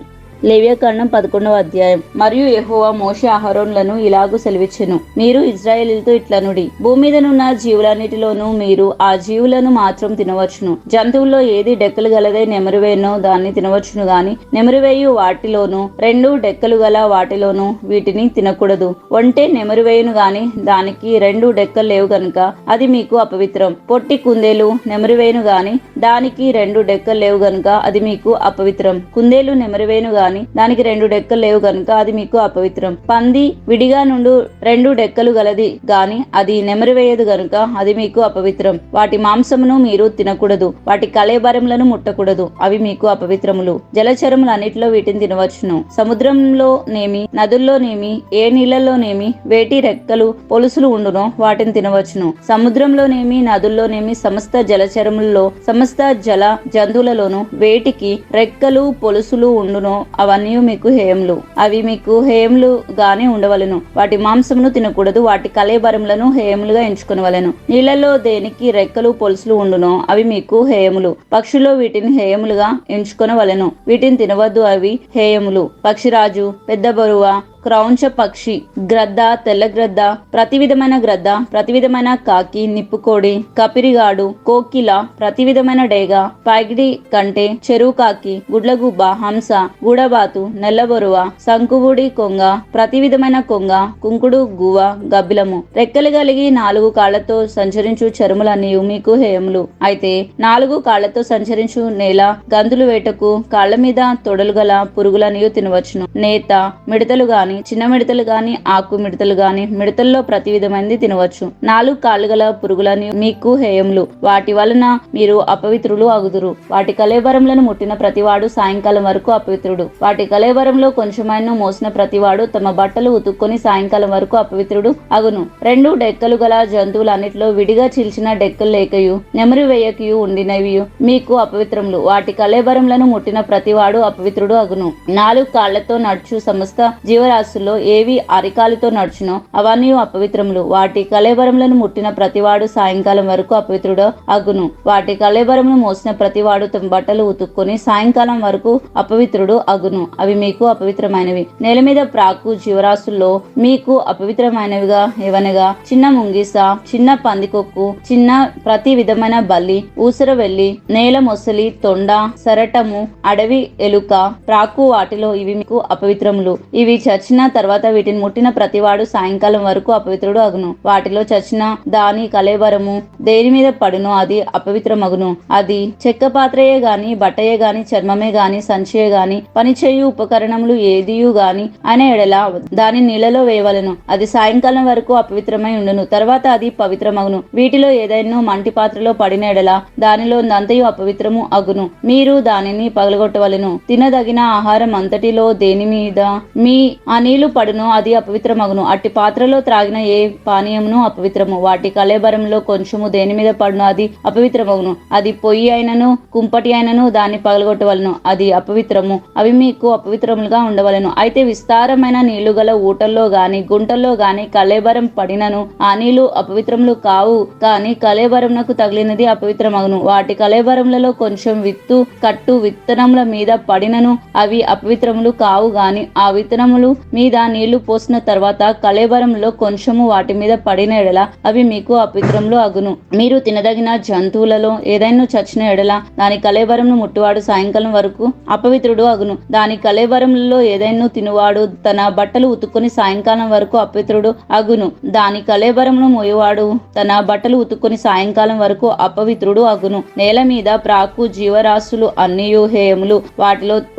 లేవ్యకాండం 11వ అధ్యాయం. మరియు యెహోవా మోషే అహరోనులను ఇలాగు సెలవిచ్చెను, మీరు ఇశ్రాయేలీయులతో ఇట్లనుడి, భూమి మీదనున్న జీవులన్నిటిలోనూ మీరు ఆ జీవులను మాత్రం తినవచ్చును. జంతువుల్లో ఏది డెక్కలు గలదై నెమరువేనో దాన్ని తినవచ్చును గాని నెమరువేయు వాటిలోను 2 డెక్కలు గల వాటిలోను వీటిని తినకూడదు. ఒంటె నెమరువేయును గాని దానికి 2 డెక్కలు లేవు గనుక అది మీకు అపవిత్రం. పొట్టి కుందేలు నెమరువేయును గాని దానికి 2 డెక్కలు లేవు గనుక అది మీకు అపవిత్రం. కుందేలు నెమరువేయును గాని దానికి 2 డెక్కలు లేవు గనుక అది మీకు అపవిత్రం. పంది విడిగా నుండు 2 డెక్కలు గలది గాని అది నెమరువేయదు గనుక అది మీకు అపవిత్రం. వాటి మాంసమును మీరు తినకూడదు. వాటి కళేబరములను ముట్టకూడదు, అవి మీకు అపవిత్రములు. జలచరములన్నిటిలో వీటిని తినవచ్చును. సముద్రంలోనేమి నదుల్లోనేమి ఏ నీళ్లలోనేమి వేటి రెక్కలు పొలుసులు ఉండునో వాటిని తినవచ్చును. సముద్రంలోనేమి నదుల్లోనేమి సమస్త జలచరములలో సమస్త జల జంతువులలోను వేటికి రెక్కలు పొలుసులు ఉండునో అవన్నీ మీకు హేయములు. అవి మీకు హేయములు గానే ఉండవలెను. వాటి మాంసమును తినకూడదు. వాటి కళేబరములను హేయములుగా ఎంచుకొనవలెను. నీళ్లలో దేనికి రెక్కలు పొలుసులు ఉండునో అవి మీకు హేయములు. పక్షుల్లో వీటిని హేయములుగా ఎంచుకొనవలెను. వీటిని తినవద్దు, అవి హేయములు. పక్షిరాజు, పెద్ద బరువ, క్రౌంచ పక్షి, గ్రద్ద, తెల్ల గ్రద్ద, ప్రతి విధమైన గ్రద్ద, ప్రతి విధమైన కాకి, నిప్పుకోడి, కపిరిగాడు, కోకిల, ప్రతి విధమైన డేగ, పైగిడి కంటే, చెరువు కాకి, గుడ్లగుబ్బ, హంస, గూడబాతు, నెల్లబొరువ, శంకువుడి కొంగ, ప్రతి విధమైన కొంగ, కుంకుడు గువ్వ, గబ్బిలము. రెక్కలు కలిగి 4 కాళ్లతో సంచరించు చర్ములన్నీ మీకు హేయములు. అయితే 4 కాళ్లతో సంచరించు నేల గంతులు వేటకు కాళ్ల మీద తొడలు గల పురుగులన్నీ తినవచ్చును. నేత మిడతలు గాని చిన్న మిడతలు గాని ఆకు మిడతలు గాని మిడతల్లో ప్రతి విధమైనది తినవచ్చు. 4 కాళ్ళు గల పురుగులని మీకు హేయములు. వాటి వలన మీరు అపవిత్రులు అగుదురు. వాటి కళేబరములను ముట్టిన ప్రతివాడు సాయంకాలం వరకు అపవిత్రుడు. వాటి కళేబరంలో కొంచెమైనా మోసిన ప్రతివాడు తమ బట్టలు ఉతుక్కొని సాయంకాలం వరకు అపవిత్రుడు అగును. 2 డెక్కలు గల జంతువులన్నిటిలో విడిగా చీల్చిన డెక్కలు లేకయు నెమరు వేయకయు ఉండినవి మీకు అపవిత్రములు. వాటి కళేబరములను ముట్టిన ప్రతివాడు అపవిత్రుడు అగును. 4 కాళ్లతో నడుచు సమస్త జీవరాశుల్లో ఏవి అరికాలితో నడుచునో అవన్నీ అపవిత్రములు. వాటి కళేబరములను ముట్టిన ప్రతివాడు సాయంకాలం వరకు అపవిత్రుడు అగును. వాటి కళేబరమును మోసిన ప్రతివాడు తమ బట్టలు ఉతుక్కొని సాయంకాలం వరకు అపవిత్రుడు అగును. అవి మీకు అపవిత్రమైనవి. నేల మీద ప్రాకు జీవరాశుల్లో మీకు అపవిత్రమైనవిగా ఏవనగా చిన్న ముంగిస, చిన్న పందికొక్కు, చిన్న ప్రతి విధమైన బల్లి, ఊసర వెల్లి, నేల మొసలి, తొండ, సరటము, అడవి ఎలుక, ప్రాకు వాటిలో ఇవి మీకు అపవిత్రములు. ఇవి చచ్చిన తర్వాత వీటిని ముట్టిన ప్రతివాడు సాయంకాలం వరకు అపవిత్రుడు అగును. వాటిలో చచ్చిన దాని కళేబరము దేని మీద పడునో అది అపవిత్రమగును. అది చెక్క పాత్రయే గాని బట్టయే గాని చర్మమే గాని సంచియే గాని పనిచేయు ఉపకరణములు ఏదియు గాని అనే ఎడల దాని నీళ్లలో వేయవలను. అది సాయంకాలం వరకు అపవిత్రమై ఉండును. తర్వాత అది పవిత్రమగును. వీటిలో ఏదైనా మంటి పాత్రలో పడిన ఎడల దానిలో దంతయు అపవిత్రము అగును. మీరు దానిని పగలగొట్టవలెను. తినదగిన ఆహారం అంతటిలో దేని మీద మీ ఆ నీళ్లు పడును అది అపవిత్రమగును. అట్టి పాత్రలో త్రాగిన ఏ పానీయమును అపవిత్రము. వాటి కళేబరంలో కొంచెము దేని మీద పడును అది అపవిత్రమగును. అది పొయ్యి అయినను కుంపటి అయినను దాన్ని పగలగొట్టవలను, అది అపవిత్రము. అవి మీకు అపవిత్రములుగా ఉండవలను. అయితే విస్తారమైన నీళ్లు గల ఊటల్లో గాని గుంటల్లో గాని కళేబరం పడినను ఆ నీళ్లు అపవిత్రములు కావు, కాని కళేబరమునకు తగిలినది అపవిత్రమగును. వాటి కళేబరములలో కొంచెం విత్తు కట్టు విత్తనముల మీద పడినను అవి అపవిత్రములు కావు, గాని ఆ విత్తనములు మీద నీళ్లు పోసిన తర్వాత కళేబరంలో కొంచెము వాటి మీద పడిన ఎడల అవి మీకు అపవిత్రములు అగును. మీరు తినదగిన జంతువులలో ఏదైనా చచ్చిన ఎడల దాని కళేబరమును ముట్టువాడు సాయంకాలం వరకు అపవిత్రుడు అగును. దాని కళేబరములలో ఏదైనా తినువాడు తన బట్టలు ఉతుక్కొని సాయంకాలం వరకు అపవిత్రుడు అగును. దాని కళేబరమును మోయవాడు తన బట్టలు ఉతుక్కొని సాయంకాలం వరకు అపవిత్రుడు అగును. నేల మీద ప్రాకు జీవరాశులు అన్నియు హేయములు.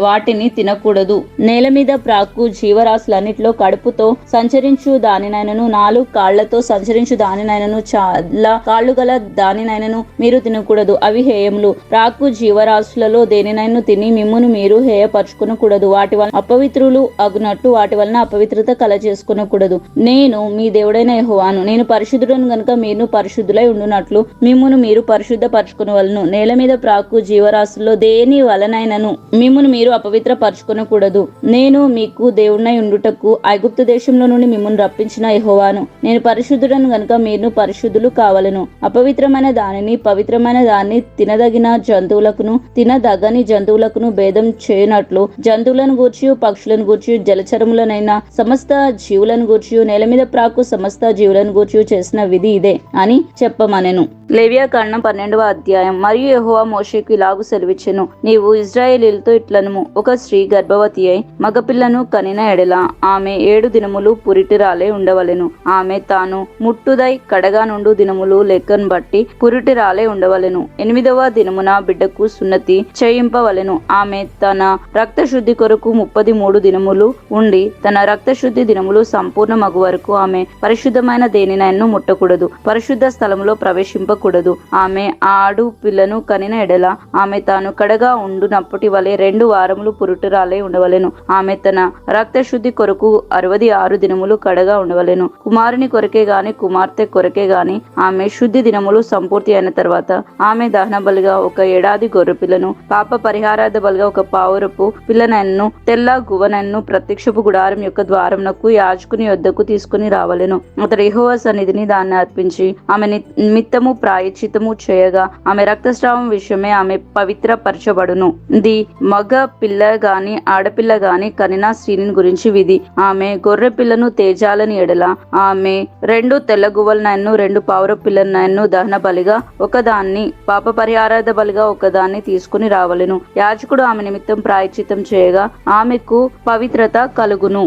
వాటిని తినకూడదు. నేల మీద ప్రాకు జీవరాశులన్నిటిలో కడుపుతో సంచరించు దానినైనను 4 కాళ్లతో సంచరించు దానినైనను చాలా కాళ్ళు గల దానినైనను మీరు తినకూడదు, అవి హేయములు. ప్రాకు జీవరాశులలో దేనినైనా తిని మిమ్మును మీరు హేయపరచుకునకూడదు. వాటి వలన అపవిత్రులు అగునట్టు వాటి వలన అపవిత్రత కలచేసుకునకూడదు. నేను మీ దేవుడైన యెహోవాను. నేను పరిశుద్ధుడను గనుక మీరు పరిశుద్ధులై ఉండునట్లు మిమ్మును మీరు పరిశుద్ధ పరచుకునవలను. నేల మీద ప్రాకు జీవరాశుల్లో దేని వలనైనను మిమ్మును మీరు అపవిత్ర పరచుకునకూడదు. నేను మీకు దేవుడనై ఉండు ఉండుటకు ఐగుప్తు దేశంలో నుండి మిమ్మల్ని రప్పించిన యెహోవాను. నేను పరిశుద్ధుడను గనుక మీరు పరిశుద్ధులు కావలను. అపవిత్రమైన దానిని పవిత్రమైన దాన్ని తినదగిన జంతువులకును తినదగని జంతువులకును భేదం చేయనట్లు జంతువులను గూర్చి పక్షులను గూర్చి జలచరములనైన సమస్త జీవులను గూర్చి నేల మీద ప్రాకు సమస్త జీవులను గూర్చి చేసిన విధి ఇదే అని చెప్పమనెను. లేవియాకాండం 12వ అధ్యాయం. మరియు యెహోవా మోషేకు ఇలాగు సెలవిచ్చెను, నీవు ఇశ్రాయేలీయులతో ఇట్లనుము, ఒక స్త్రీ గర్భవతి అయి మగపిల్లను కనిన ఎడల ఆమె 7 దినములు పురిటిరాలే ఉండవలెను. ఆమె తాను ముట్టుదై కడగా నుండు దినములు లెక్కను బట్టి పురిటిరాలే ఉండవలెను. 8వ దినమున బిడ్డకు సున్నతి చేయింపవలెను. ఆమె తన రక్త శుద్ధి కొరకు 33 దినములు ఉండి తన రక్త శుద్ధి దినములు సంపూర్ణ మగు వరకు ఆమె పరిశుద్ధమైన దేనినైనా ముట్టకూడదు, పరిశుద్ధ స్థలములో ప్రవేశింపకూడదు. ఆమె ఆడు పిల్లను కనిన ఎడల ఆమె తాను కడగా ఉండునప్పటి వలె 2 వారములు పురుటురాలే ఉండవలెను. ఆమె తన రక్త శుద్ధి కొరకు 66 దినములు కడగా ఉండవలెను. కుమారుని కొరకే గాని కుమార్తె కొరకే గాని ఆమె శుద్ధి దినములు సంపూర్తి అయిన తర్వాత ఆమె దహన బలిగా ఒక ఏడాది గొర్రె పిల్లను, పాప పరిహారార్థ బలిగా ఒక పావురపు పిల్లనైనను తెల్ల గువ్వనైనను ప్రత్యక్షపు గుడారం యొక్క ద్వారమునకు యాజకుని యొద్దకు తీసుకుని రావలెను. అతడు యెహోవా సన్నిధిని దాన్ని అర్పించి ఆమె నిమిత్తము ప్రాయశ్చిత్తము చేయగా ఆమె రక్తస్రావం విషయమే ఆమె పవిత్రపరచబడును. ఇది మగ పిల్ల గాని ఆడపిల్ల గాని కనిన స్త్రీని గురించి విధి. ఆమె గొర్రె పిల్లను తేజాలని ఎడల ఆమె 2 తెల్ల గువ్వలనైనను 2 పావుర పిల్లనైనను దహన బలిగా ఒకదాన్ని, పాప పరిహారార్థ బలిగా ఒకదాన్ని తీసుకుని రావలెను. యాజకుడు ఆమె నిమిత్తం ప్రాయశ్చిత్తం చేయగా ఆమెకు పవిత్రత కలుగును.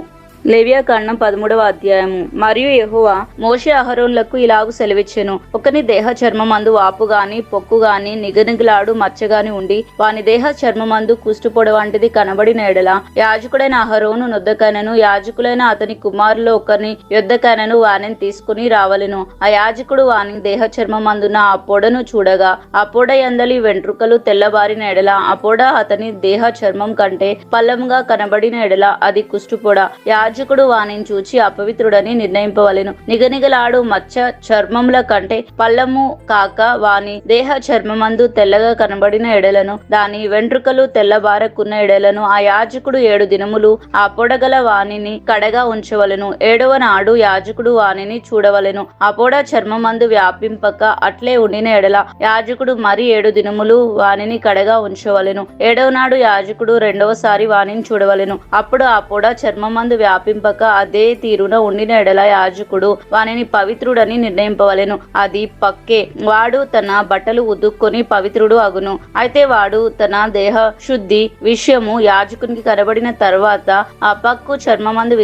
లేవియాకాండం 13వ అధ్యాయము. మరియు యెహోవా మోషే అహరోనులకు ఇలాగు సెలవిచ్చెను, ఒకని దేహ చర్మమందు వాపు గాని పొక్కు గాని నిగనిగలాడు మచ్చగాని ఉండి వాని దేహ చర్మమందు కుష్టుపొడ వంటిది కనబడిన ఎడల యాజకుడైన అహరోను నొద్దకైనను యాజకులైన అతని కుమారులో ఒకరిని యొద్దకైనను వానిని తీసుకుని రావలెను. ఆ యాజకుడు వాని దేహ చర్మమందున ఆ పొడను చూడగా ఆ పొడ యందలి వెంట్రుకలు తెల్లబారిన ఎడల ఆ పొడ అతని దేహ చర్మం కంటే పల్లముగా కనబడిన ఎడల అది కుష్టుపొడ. యాజకుడు వానిని చూచి అపవిత్రుడని నిర్ణయింపవలెను. నిగనిగలాడు మచ్చ చర్మముల కంటే పల్లము కాక వాని దేహ చర్మమందు తెల్లగా కనబడిన ఎడలను దాని వెంట్రుకలు తెల్లబారకున్న ఎడలను ఆ యాజకుడు 7 దినములు ఆ పొడగల వానిని కడగా ఉంచవలెను. 7వ నాడు యాజకుడు వానిని చూడవలెను. ఆ పొడ చర్మమందు వ్యాపింపక అట్లే ఉండిన ఎడల యాజకుడు మరి 7 దినములు వానిని కడగా ఉంచవలెను. 7వ నాడు యాజకుడు రెండవసారి వానిని చూడవలెను. అప్పుడు ఆ పొడ చర్మమందు వ్యాపింపక అదే తీరున ఉండిన ఎడల యాజకుడు వానిని పవిత్రుడని నిర్ణయింపవలెను. అది పక్కే. వాడు తన బట్టలు ఉదుక్కొని పవిత్రుడు అగును. అయితే వాడు తన దేహ శుద్ధి విషయము యాజకునికి కనబడిన తర్వాత ఆ పక్కు చర్మమందు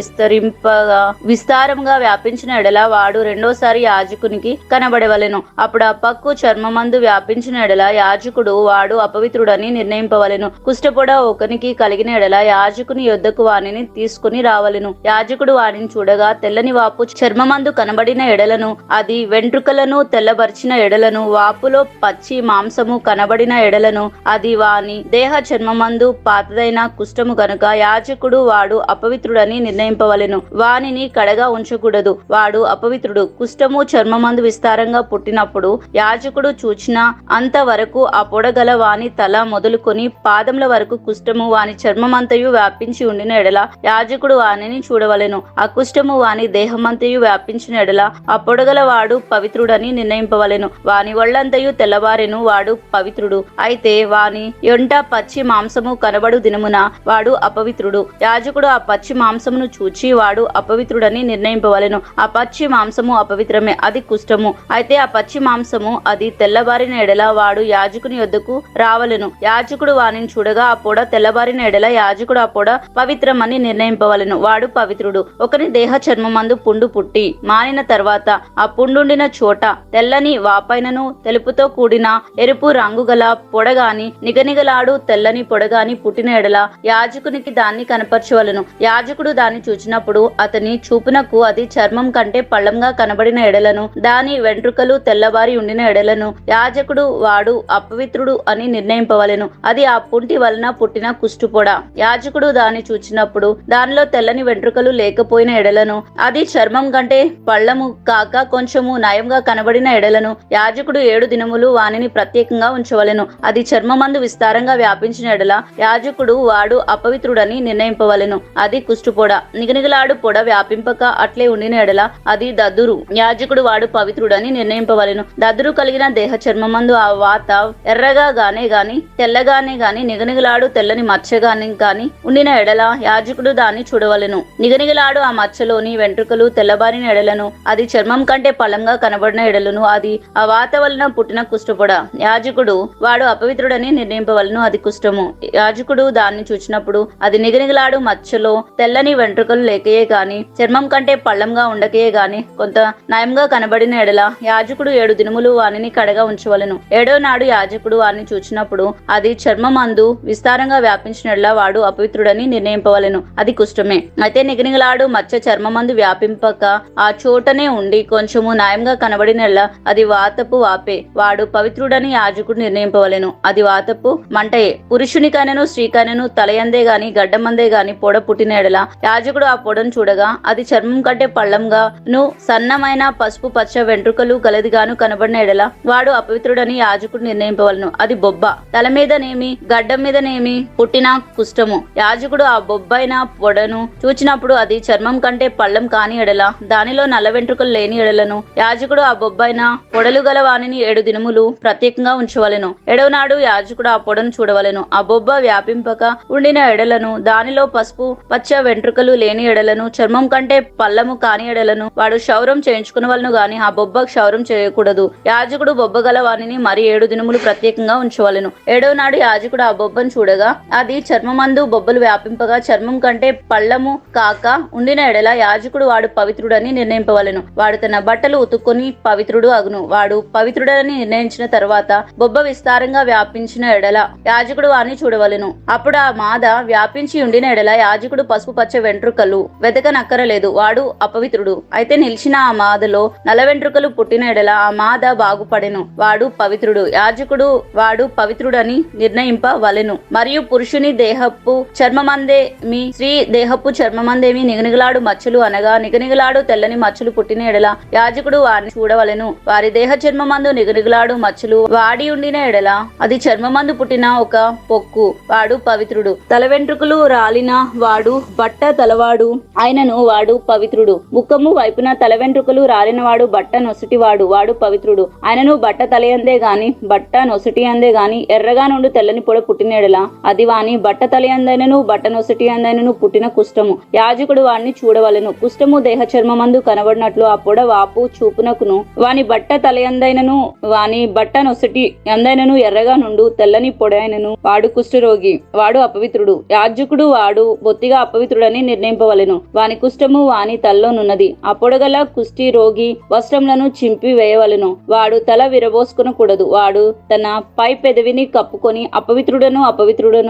విస్తారంగా వ్యాపించిన ఎడల వాడు రెండోసారి యాజకునికి కనబడవలెను. అప్పుడు ఆ పక్కు చర్మమందు వ్యాపించిన ఎడల యాజకుడు వాడు అపవిత్రుడని నిర్ణయింపవలెను. కుష్ఠపొడ ఒకనికి కలిగిన ఎడల యాజకుని యొద్దకు వానిని తీసుకుని రావలెను. యాజకుడు వానిని చూడగా తెల్లని వాపు చర్మమందు కనబడిన ఎడలను అది వెంట్రుకలను తెల్లబరిచిన ఎడలను వాపులో పచ్చి మాంసము కనబడిన ఎడలను అది వాని దేహ చర్మమందు పాతదైన కుష్ఠము గనుక యాజకుడు వాడు అపవిత్రుడని నిర్ణయింపవలెను. వానిని కడగా ఉంచకూడదు, వాడు అపవిత్రుడు. కుష్ఠము చర్మమందు విస్తారంగా పుట్టినప్పుడు యాజకుడు చూచిన అంతవరకు ఆ పొడగల వాని తల మొదలుకొని పాదముల వరకు కుష్ఠము వాని చర్మమంతయు వ్యాపించి ఉండిన ఎడల యాజకుడు వానిని చూడవలెను. ఆ కుష్ఠము వాని దేహమంతయు వ్యాపించిన ఎడల ఆ పొడగల వాడు పవిత్రుడని నిర్ణయింపవలెను. వాని ఒళ్ళంతయు తెల్లవారెను, వాడు పవిత్రుడు. అయితే వాని యొంట పచ్చి మాంసము కనబడు దినమున వాడు అపవిత్రుడు. యాజకుడు ఆ పచ్చి మాంసమును చూచి వాడు అపవిత్రుడని నిర్ణయింపవలెను. ఆ పచ్చి మాంసము అపవిత్రమే, అది కుష్ఠము. అయితే ఆ పచ్చి మాంసము అది తెల్లబారిన ఎడల వాడు యాజకుని యొద్దకు రావలెను. యాజకుడు వానిని చూడగా ఆ పొడ తెల్లబారిన ఎడల యాజకుడు ఆ పొడ పవిత్రమని నిర్ణయింపవలెను. వాడు పవిత్రుడు. ఒకని దేహ చర్మమందు పుండు పుట్టి మానిన తర్వాత ఆ పుండుండిన చోట తెల్లని వాపైనను తెలుపుతో కూడిన ఎరుపు రంగు గల పొడగాని నిగనిగలాడు తెల్లని పొడగాని పుట్టిన ఎడల యాజకునికి దాన్ని కనపరచవలెను. యాజకుడు దాన్ని చూచినప్పుడు అతని చూపునకు అది చర్మం కంటే పళ్ళంగా కనబడిన ఎడలను దాని వెంట్రుకలు తెల్లబారి ఉండిన ఎడలను యాజకుడు వాడు అపవిత్రుడు అని నిర్ణయింపవలెను. అది ఆ పుంటి వలన పుట్టిన కుష్టుపొడ. యాజకుడు దాన్ని చూచినప్పుడు దానిలో తెల్లని వెంట్రుకలు లేకపోయిన ఎడలను, అది చర్మం కంటే పళ్ళము కాక కొంచెము నయంగా కనబడిన ఎడలను యాజకుడు 7 దినములు వానిని ప్రత్యేకంగా ఉంచవలెను. అది చర్మమందు విస్తారంగా వ్యాపించిన ఎడల యాజకుడు వాడు అపవిత్రుడని నిర్ణయింపవలెను. అది కుష్టుపొడ. నిగనిగలాడు పొడ వ్యాపింపక అట్లే ఉండిన ఎడల అది దద్దురు. యాజకుడు వాడు పవిత్రుడని నిర్ణయింపవలెను. దద్దురు కలిగిన దేహ చర్మమందు ఆ వాత ఎర్రగా గాని తెల్లగానే గాని నిగనిగలాడు తెల్లని మచ్చగానే గాని ఉండిన ఎడల యాజకుడు దాన్ని చూడవలెను. నిగనిగలాడు ఆ మచ్చలోని వెంట్రుకలు తెల్లబారిన ఎడలను, అది చర్మం కంటే పలంగా కనబడిన ఎడలను అది ఆ వాత వలన పుట్టిన కుష్ఠపొడ. యాజకుడు వాడు అపవిత్రుడని నిర్ణయింపవలను. అది కుష్ఠము. యాజకుడు దాన్ని చూచినప్పుడు అది నిగనిగలాడు మచ్చలో తెల్లని వెంట్రుకలు లేకయే గాని చర్మం కంటే పళ్ళంగా ఉండకయే గాని కొంత నయంగా కనబడిన ఎడల యాజకుడు 7 దినములు వానిని కడగా ఉంచవలెను. 7వ నాడు యాజకుడు వారిని చూచినప్పుడు అది చర్మమందు విస్తారంగా వ్యాపించిన ఎడల వాడు అపవిత్రుడని నిర్ణయింపవలెను. అది కుష్ఠమే. అయితే నిగనిగలాడు మచ్చ చర్మమందు వ్యాపింపక ఆ చోటనే ఉండి కొంచెము నయంగా కనబడిన ఎడల అది వాతపు వాపే. వాడు పవిత్రుడని యాజకుడు నిర్ణయింపవలెను. అది వాతపు మంటయే. పురుషునికైనను స్త్రీకైనను తలయందే గాని గడ్డమందే గాని పొడ పుట్టిన ఎడల యాజకుడు ఆ పొడను చూడగా అది చర్మం కంటే పళ్ళంగాను సన్నమైన పసుపు పచ్చ వెంట్రుకలు గలదిగాను కనబడిన ఎడల వాడు అపవిత్రుడని యాజకుడు నిర్ణయింపవలను. అది బొబ్బ. తల మీదనేమి గడ్డం మీదనేమి పుట్టిన కుష్ఠము. యాజకుడు ఆ బొబ్బైన పొడను చూచినప్పుడు అది చర్మం కంటే పళ్ళం కాని ఎడల దానిలో నల్ల వెంట్రుకలు లేని ఎడలను యాజకుడు ఆ బొబ్బైన పొడలు గల వానిని 7 దినములు ప్రత్యేకంగా ఉంచవలెను. 7వ నాడు యాజకుడు ఆ పొడను చూడవలెను. ఆ బొబ్బ వ్యాపింపక ఉండిన ఎడలను దానిలో పసుపు పచ్చ వెంట్రుకలు లేని ఎడలను చర్మం కంటే పళ్ళము కాని ఎడలను వాడు క్షౌరం చేయించుకునవలను గాని ఆ బొబ్బ క్షౌరం చేయకూడదు. యాజకుడు బొబ్బ గల వానిని మరి 7 దినములు ప్రత్యేకంగా ఉంచవలెను. 7వ నాడు యాజకుడు ఆ బొబ్బను చూడగా అది చర్మమందు బొబ్బలు వ్యాపింపగా చర్మం కంటే పళ్ళము కాక ఉండిన ఎడల యాజకుడు వాడు పవిత్రుడని నిర్ణయింపవలెను. వాడు తన బట్టలు ఉతుక్కొని పవిత్రుడు అగును. వాడు పవిత్రుడని నిర్ణయించిన తర్వాత బొబ్బ విస్తారంగా వ్యాపించిన ఎడల యాజకుడు వారిని చూడవలెను. అప్పుడు ఆ మాద వ్యాపించి ఉండిన ఎడల యాజకుడు పసుపు పచ్చ వెంట్రుకలు వెతకనక్కరలేదు. వాడు అపవిత్రుడు. అయితే నిలిచిన ఆ మాదలో నల్ల వెంట్రుకలు పుట్టిన ఎడల ఆ మాద బాగుపడెను. వాడు పవిత్రుడు. యాజకుడు వాడు పవిత్రుడని నిర్ణయింపవలెను. మరియు పురుషుని దేహపు చర్మమందేమి స్త్రీ దేహపు చర్మమందేమి నిగనిగలాడు మచ్చలు అనగా నిగనిగలాడు తెల్లని మచ్చలు పుట్టిన ఎడల యాజకుడు వారిని చూడవలెను. వారి దేహ చర్మమందు నిగనిగలాడు మచ్చలు వాడి ఉండిన ఎడల అది చర్మమందు పుట్టిన ఒక పొక్కు. వాడు పవిత్రుడు. తల వెంట్రుకలు రాలిన వాడు బట్ట తలవాడు ఆయనను వాడు పవిత్రుడు. ముఖము వైపున తల వెంట్రుకలు రాలిన వాడు బట్ట నొసటి వాడు పవిత్రుడు. ఆయనను బట్ట తలయందే గాని బట్ట నొసటి అందే గాని ఎర్రగా నుండి తెల్లని పొడ పుట్టిన ఎడల అది వాని బట్ట తలయందైనను బట్ట నొసటి అందైనను పుట్టిన కుష్ఠము. యాజకుడు వాడిని చూడవలెను. కుష్ఠము దేహ చర్మమందు కనబడినట్లు ఆ పొడ వాపు చూపునకును వాని బట్ట తలయందైనను వాని బట్ట నొసటి అందైనను ఎర్రగా నుండు తెల్లని పొడైనను వాడు కుష్ఠరోగి. వాడు అపవిత్రుడు. యాజకుడు వాడు బొత్తిగా అపవిత్రుడని నిర్ణయింపవలెను. వాని కుష్ఠము వాని తల్లోనున్నది. ఆ పొడగల కుష్ఠి రోగి వస్త్రములను చింపి వేయవలెను. వాడు తల విరబోసుకొనకూడదు. వాడు తన పై పెదవిని కప్పుకొని అపవిత్రుడను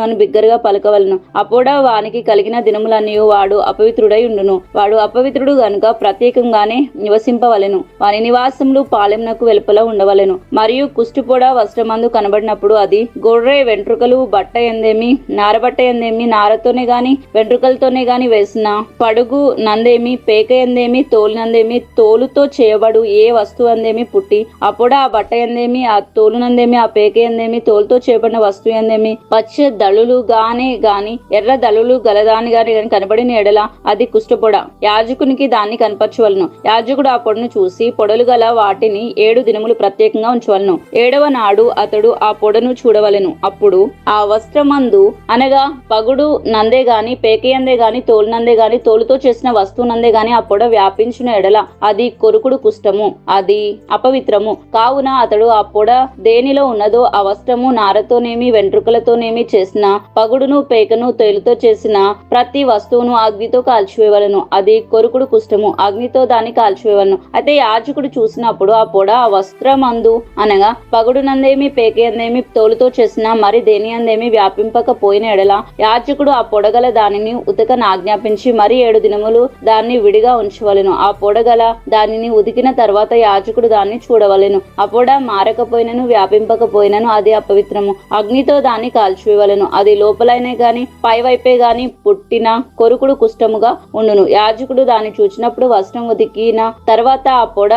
అని బిగ్గరగా పలకవలను. ఆ పొడ వానికి కలిగిన దినములన్నీ వాడు అపవిత్రుడై ఉండును. వాడు అపవిత్రుడు గనుక ప్రత్యేకంగానే నివసింపవలెను. వాని నివాసములు పాలెంనకు వెలుపల ఉండవలెను. మరియు కుష్ఠుపొడ వస్త్రమందు కనబడినప్పుడు అది గొర్రె వెంట్రుకలు బట్ట ఎందేమి నారబట్ట ఎందేమి నారతోనే గాని వెంట్రుకలతోనే గాని వేసిన పడుగు నందేమి పేక ఎందేమి తోలునందేమి తోలుతో చేయబడు ఏ వస్తువు అందేమి పుట్టి ఆ పొడ ఆ బట్ట ఎందేమి ఆ తోలునందేమి ఆ పేక ఎందేమి తోలుతో చేయబడిన వస్తువు ఎందేమి పచ్చ దళులు గాని ఎర్ర దళులు గలదాని గాని కనబడిన ఎడల అది కుష్ఠపొడ. యాజకునికి దాన్ని కనపరచవలను. యాజకుడు ఆ పొడను చూసి పొడలు గల వాటిని 7 దినములు ప్రత్యేకంగా ఉంచవలను. 7వ నాడు అతడు ఆ పొడను చూడవలెను. అప్పుడు ఆ వస్త్రమందు అనగా పగుడు నందే గాని పేకయందే గాని తోలునందే గాని తోలుతో చేసిన వస్తువు నందే గాని ఆ పొడ వ్యాపించిన ఎడల అది కొరుకుడు కుష్ఠము. అది అపవిత్రము. కావున అతడు ఆ పొడ దేనిలో ఉన్నదో ఆ వస్త్రము నారతోనేమి వెంట్రుకలతోనేమి చేసిన పగుడును పేకను తేలుతో చేసిన ప్రతి వస్తువును అగ్నితో కాల్చివేయవలను. అది కొరుకుడు కుష్ఠము. అగ్నితో దాన్ని కాల్చివేయవలను. అయితే యాజకుడు చూసినప్పుడు ఆ పొడ ఆ వస్త్రమందు అనగా పగుడునందేమి పేకయందేమి తోలుతో చేసిన మరి దేని అందేమి వ్యాపింపకపోయిన ఎడల యాజకుడు ఆ పొడగల దానిని ఉతకన ఆజ్ఞాపించి మరి 7 దినములు దాన్ని విడిగా ఉంచవలెను. ఆ పొడగల దానిని ఉతికిన తర్వాత యాజకుడు దాన్ని చూడవలెను. ఆ పొడ మారకపోయినను వ్యాపింపకపోయినను అది అపవిత్రము. అగ్నితో దాన్ని కాల్చివేయవలెను. అది లోపలైనే గాని పై వైపే గాని పుట్టిన కొరుకుడు కొరుకుడు కుష్టముగా ఉండును. యాజకుడు దాన్ని చూచినప్పుడు వస్త్రం ఉతికిన తర్వాత ఆ పొడ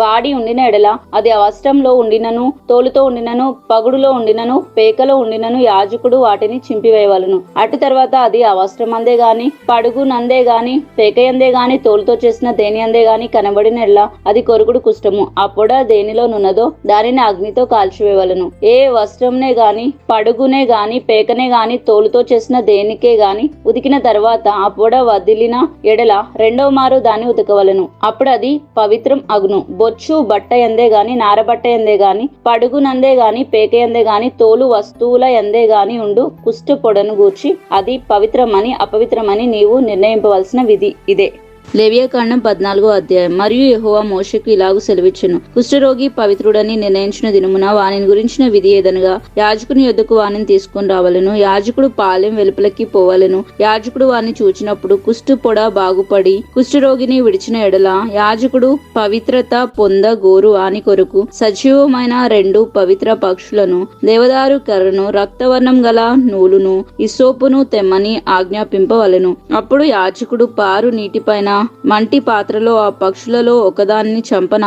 వాడి ఉండిన ఎడల అది ఆ వస్త్రంలో ఉండినను, తోలుతో ఉండినను, పగుడులో ఉండినను, పేకలో ఉండినను యాజకుడు వాటిని చింపివేయవలను. అటు తర్వాత అది ఆ వస్త్రమందే గాని, పడుగునందే గాని, పేకయందే గాని, తోలుతో చేసిన దేని అందే గాని కనబడిన ఎడల అది కొరుకుడు కుష్టము. ఆ పొడ దేనిలో నున్నదో దానిని అగ్నితో కాల్చివేయవలను. ఏ వస్త్రంనే గాని, పడుగునే గాని, పేకనే గాని, తోలుతో చేసిన దేనికే గాని ఉతికిన తర్వాత ఆ పొడ వదిలిన ఎడల రెండవ మారు దాన్ని ఉతకవలను. అప్పుడు అది పవిత్రం అగును. బొచ్చు బట్ట ఎందే గాని, నారబట్ట ఎందే గాని, పడుగునందే గాని, పేక ఎందే గాని, తోలు వస్తువుల ఎందే గాని ఉండు కుష్ఠ పొడను గూర్చి అది పవిత్రమని అపవిత్రమని నీవు నిర్ణయింపవలసిన విధి ఇదే. లేవియాకాండం 14వ అధ్యాయం. మరియు యెహోవా మోషేకు ఇలాగు సెలవిచ్చెను, కుష్ఠరోగి పవిత్రుడని నిర్ణయించిన దినమున వానిని గురించిన విధి ఏదనగా, యాజకుని యొద్దకు వానిని తీసుకొని రావలెను. యాజకుడు పాలెం వెలుపలకి పోవలెను. యాజకుడు వారిని చూచినప్పుడు కుష్ఠ పొడ బాగుపడి కుష్ఠరోగిని విడిచిన ఎడల యాజకుడు పవిత్రత పొందగోరు వాని కొరకు సజీవమైన 2 పవిత్ర పక్షులను, దేవదారు కర్రను, రక్తవర్ణం గల నూలును, ఇస్సోపును తెమ్మని ఆజ్ఞాపింపవలెను. అప్పుడు యాజకుడు పారు నీటిపైన మంటి పాత్రలో ఆ పక్షులలో ఒకదానిని చంపన